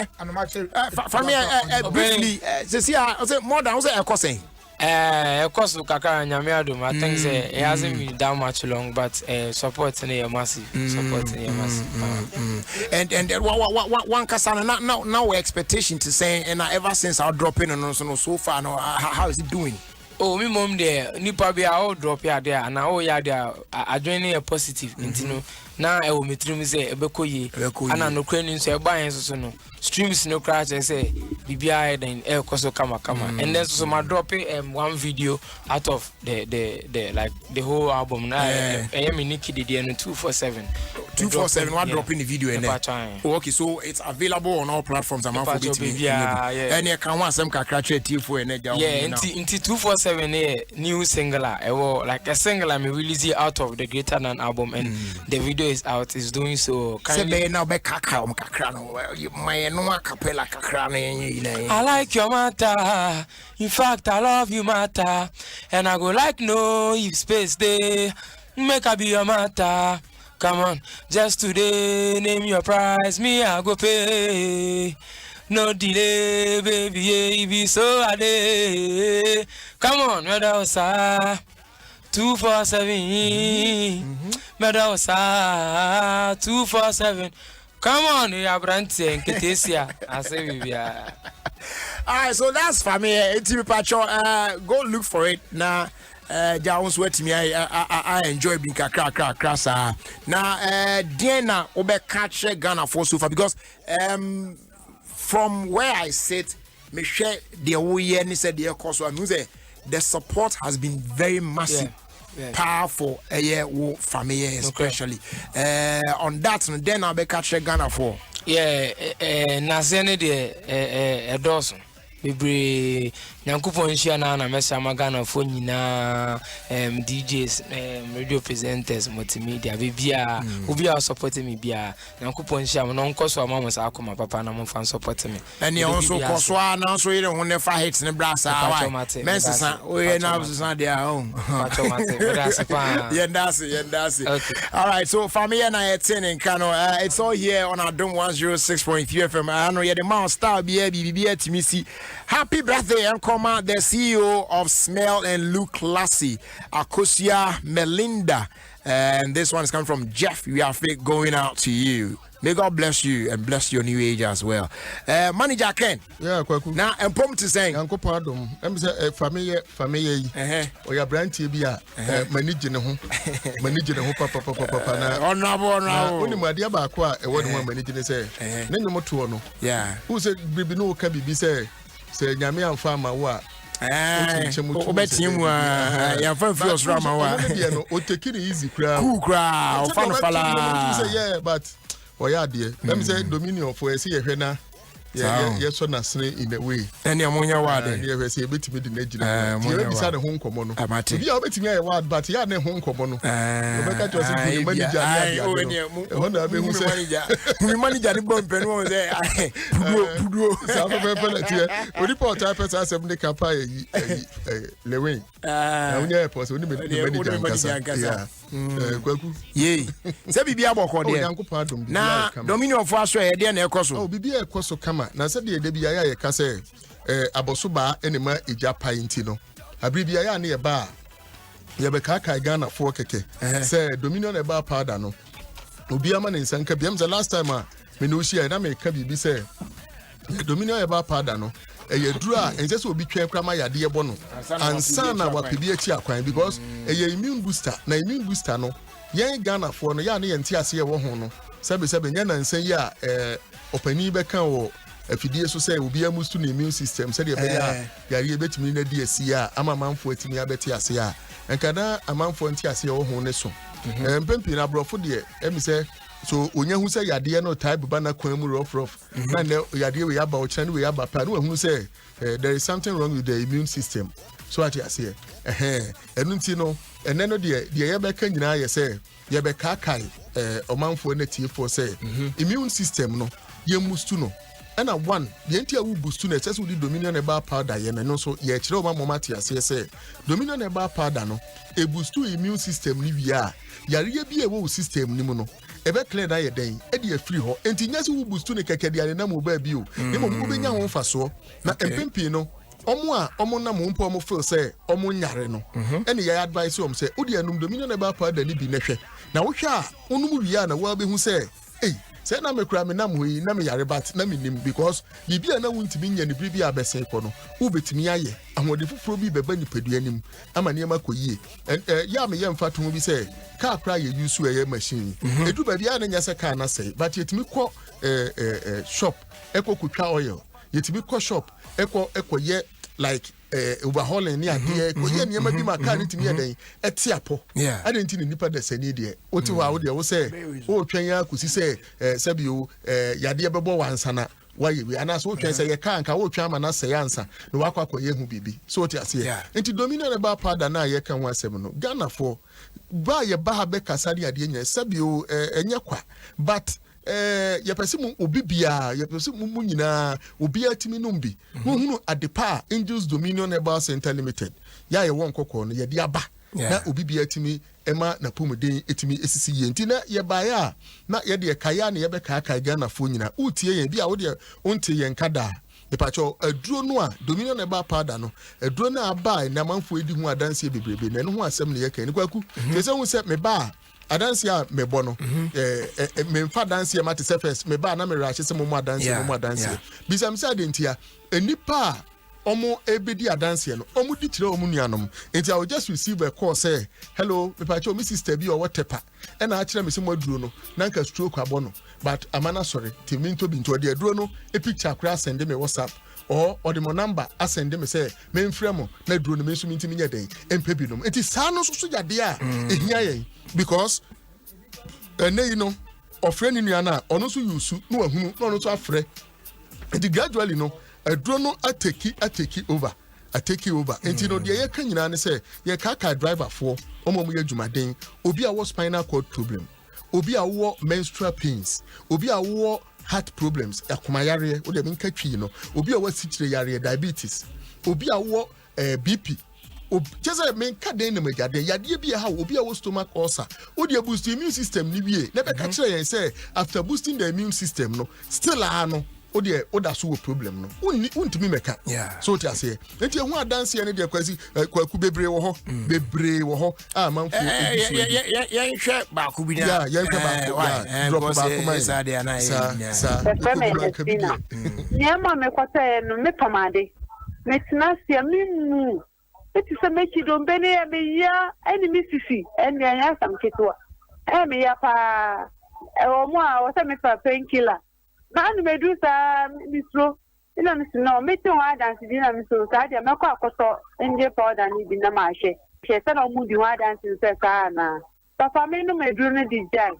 briefly see more than I was saying. Of course, Adom, I think it hasn't been that much long, but support in massive. Support in massive. And one kasana now expectation to say and ever since I'll drop in and also so far now how is it doing? Oh, me mom there, nipa be all drop here there, and now yeah there, I joining a positive, now I will meet him say Ebekoye, and I no craning say buying so no streams no crash and say BBI then El Koso Kama, and then so my dropping one video out of the like the whole album. Now I am Nikki the 247. 247 one dropping the video in there. Okay, so it's available on all platforms. I'm for and you can want some kakra for and into 247 new single like a single I'm releasing out of the Greater Than album and the video is out, is doing so. I like your matter, in fact I love you matter, and I go like no if space day make I be your matter. Come on, just today name your price, me I go pay. No delay, baby, be so a day. Come on, Medosa 247. Medosa 247. Come on, you are Branty and Ketesia. I say, Vivia. All right, so that's for me. Go look for it now. Jones wet me. I enjoy being crasa. Now, Diana Obe catch Ghana for so far because from where I sit, me share the way and said the course. I say the support has been very massive. Yeah. Powerful family especially on that then I'll be catching Ghana for Nazene de Dawson Bibri Yankupon Shiana na Mesa Magana for Nina DJs radio presenters multimedia Bibia who be supporting me Bia Yankupon Sham non coso mama Sakuma papa na fan supporting me and you also Koswa now so you don't never hits in brasa Mensa we now is not their own Yendasi. All right, so family and I 10 in Kano it's all here on Adom 106.3 FM. I know the man star BBB to me see Happy birthday, Nkoma, the CEO of Smell and Look Classy, Akosia Melinda. And this one is coming from Jeff. We are going out to you. May God bless you and bless your new age as well. Manager Ken. Yeah, Kwaku. Now, I'm pumped to say. Uncle Pardon. I'm saying, family. Or your brand TV, managing a home. Managing a home, papa. Only my dear Bakwa, a one managing say. Name no more to no. Yeah. Who said, Bibi no can be say Yamian Farmer what? Obetimu ya fan feels rama wa. O take it easy crowd. Cool crowd. Fan fala. Yeah, but oya dear. Let me say Dominion for a see a hena. Yes, so in a way. Any ammonia word. Never say a bit to be the nature. You beside a home common. If you are betting a word, but you are no home common. Manager. We manage the bump and one there. Report type as a Capay Lewin. I possibly manager. Yea, Sabi Aboko, now Dominion for Australia, dear Necoso. Oh, be a coso kama. Now said the Debia Case, Abosuba, anima Ija Paintino. A Bribia near bar. Yabekaka Ghana for Keke. Say Dominion a bar pardano. Ubiaman in San Cabiam the last time, Minusia and I may Cabi say Dominion a bar pardano. A draw and just will be Krama dear Bono. And son our PBH crime because a immune booster, na immune booster no. Yang Ghana for no yani and Tiasia Wohono. Sabi Yana and say ya openi beka or if you so say will be a to the immune system, said ya bet me na DSCA, I'm a man for it me a betiasia. And kada a man for Tiasia or Honeso. And Pempina brought for dear, say. So when you say yadia no type bana kwemu rough and yadia we about China we about Panu who say there is something wrong with the immune system. So what you say and no and then the yabeka nyina ye say yabeka kai omanfo na tifo say immune system no ye mustu no and a one the entire who boost to excess with Dominion about powder ye no so ye chiro ma momati say Dominion about powder no e boost to immune system ni bia yare bi e wo system ni mu no ebe clear na ye den e dey free ho enti nyase wo boost ne keke dia na mo ba bi o ne mo benya ho faso na empempi no omo na mo mpo omo feel say omo nyare no ene ye advice om say odi anum Dominion eba pa da ni bi nehwe na wo hwa onum wi na wo be hu say say na me kura me na mo yi na me yare bat na me nim because bibia na wuntimi nya ne bibia abesen ko no wo betimi aye ahode fufuro bi beba ni padu anim ama ne makoyie ya me ye mfa to bi say car kura ye use ye machine edu ba bia na nya say car na say but yetimi ko shop ekokutwa oil yetimi ko shop eko ye like overhauling ni ade ko ye niam bi ma car ni timi eden etiapo ade nti ni nipa da sani de oti wa wo de wo say o twen ya kusi say sabio yade bebo wansana why we ana so twen say ye car nka wo twen ama na say ansa no wakwa ye hu bibi so oti ase nti Dominion ba pada na ye kan wasem no Ghana for ba ye ba ha be kasari ade nya sabio enye kwa but ye pesimu obi bia ye pesimu mu nyina obi atimi numbi hunu adepa Angels Dominion Eba Center Limited ya ye won kokko no ye de aba na obi bia atimi ema na pomuden etimi esisi ye ntina ye ba ya na ye de kaya na ye be kaka Ghana fo nyina utie ye bia wo de onte ye nkada depacho aduro no a Dominion Eba pada no aduro na aba na manfo edi hu adanse bebrebe na no ho asem ne ye kan ni kwaku tese hu se me ba adansia me bono me mfa dansia mate surface me ba na me rache se mo adansia bisam se adentia enipa omo ebedi adansia no omo di kire omo nuanom enti I will just receive a call say hello me pacho me sister bi o whatever e na akire me se mo aduro no na nka stroke abono but amana sorry timinto bi nto de aduro no e picture akra send me WhatsApp or the mo number asend me say me mfrɛ mo na aduro no me nso minti nya den empe bi no enti sa no so yade a ehia yen because you know ofre ni nuana ono so yusu no ahunu no so afre and gradually no aduro no ateki over enti no de ye kan nyina ne say ye car driver for omo mo ye dwumaden obi a wo spinal cord problem obi a wo menstrual pains obi a wo heart problems akomayare wo de nka twi no obi a wo sikire yare diabetes obi a wo BP just men ka den na magade yade bi ha obi a wo stomach ulcer o dey boost immune system ni bi na be ka kire yen say after boosting the immune system no still no ode oda so problem no untimi meka so ti ase enti ho adanse ne de kwasi kwaku bebre wo ho manfo yenhwe ba ku bi na yenhwe ba ku drop ba ku mai sa de na sa niama me kwata no me pamade metina sia mimu eti se mechi do mbene ya me ya eni misisi eni anya sam ketwa me ya pa o mo a o se me pa painkiller na anu me do sa misro ina mi no me ti wa dance di na mi so sa dia me kwa akoso nje powder ni bi na ma hwe se na mu di wa dance se sa na papa me no me do ne di jai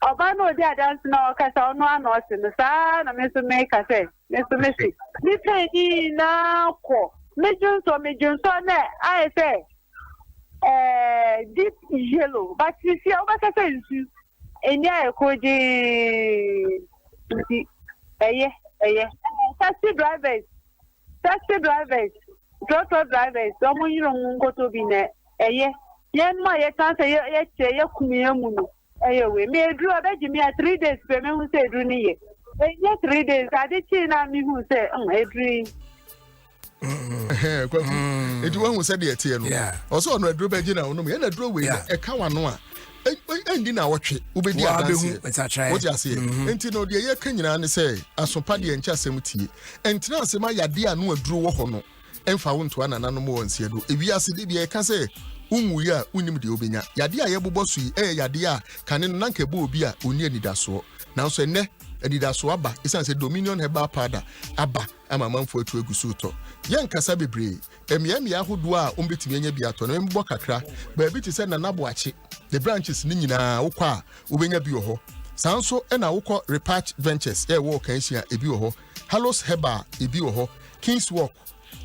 oba no di dance na o ka sa ono ano se no sa na me so me ka se me so me si ni pe ni na ko Mejonso na I say deep yellow but you see over say enya ekoje taxi drivers tractor drivers omo yiro ngo to bi na yen ma ye kan say ye kumie mu no we me dru abeji me 3 days pe me hu say dru ni ye 3 days ade chi na mi hu say edru eti wan say de etie no also no aduro beji na onum ye na aduro we e ka wano a endi na wotwe ubedi adanse what you say enti no de ye ka nyina ne say asopa de encha asem tie entina asem ayade anu aduro wo ho no emfa wo nto anana no mo wonsie do ewi ase de ye ka say unwu ya unim de obenya yade a ye bobosu yade a kane no nanka bo obi a oni anidaso na so enne anidaso aba isan say Dominion Herbal Powder aba ama manfo atu egusu to yen kasa bebre emia hodo a ombetimi anya bi ato no mbọ kakra ba bi ti say na naboache the branches ni nyina wokọ a obenya bi ho sanso na wokọ Repatch Ventures wo kan hia ebi ho Halos Herbal ebi ho Kings Walk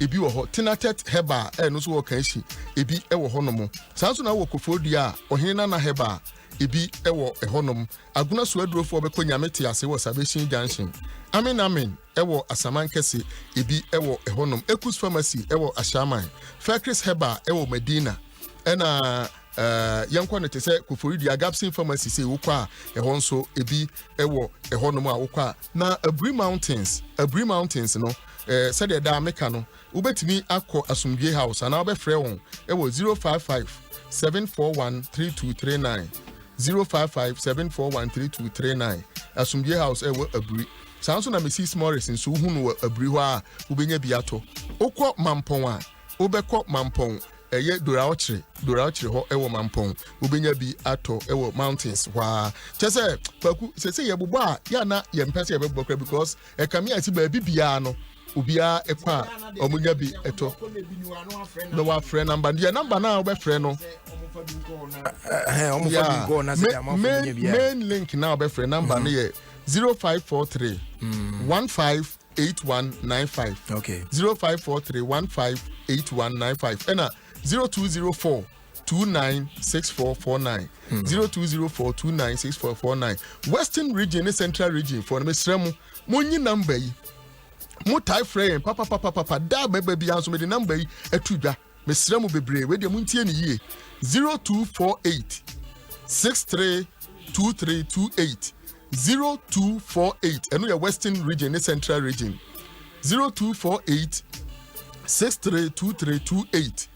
ebi ho Tinatet Herbal no so wo kan hia ebi wo ho no mo sanso na wo Kofodua ohene na Herbal ebi ewo ehonom aguna so adurofo bekonya mete ase wo Sabeshin Junction amen ewo Asamankese ebi ewo ehonom Ekus Pharmacy ewo Ashaman Fakris Herbal ewo Medina ena yankwa no te se Koforidia Gapsin Pharmacy se wokwa ehon so ebi ewo ehonom a wokwa na Abri Mountains no said da meka no ubetimi akọ Asumdwe House ana obefrɛ won ewo 055 741 3239 055-741-3239 Asumdwe House ewo Abri sanso na Mrs Morris nso hunu wo Abri ho a ubenya biato okọ Mampon a obekọ Mampon eye dora ochire ho ewo Mampon ubenya bi ato ewo Mountains wa chese paku sese ye bobọ a ya na ye mpese ye bebokra because e kamia ti ba bibia no ubia ekwa omunya bi eto no wa friend number the number na we friend no main link now be friend number no 0543 158195 okay 0543 158195 and 0204 296449 0204 296449 Western region and Central region for me sremu monyi number yi mutai frame papa da bebe bi anso me the number yi atudwa me sremu bebre we de muntie ne yie 0248 632328 0248 eno ya Western region and Central region 0248 632328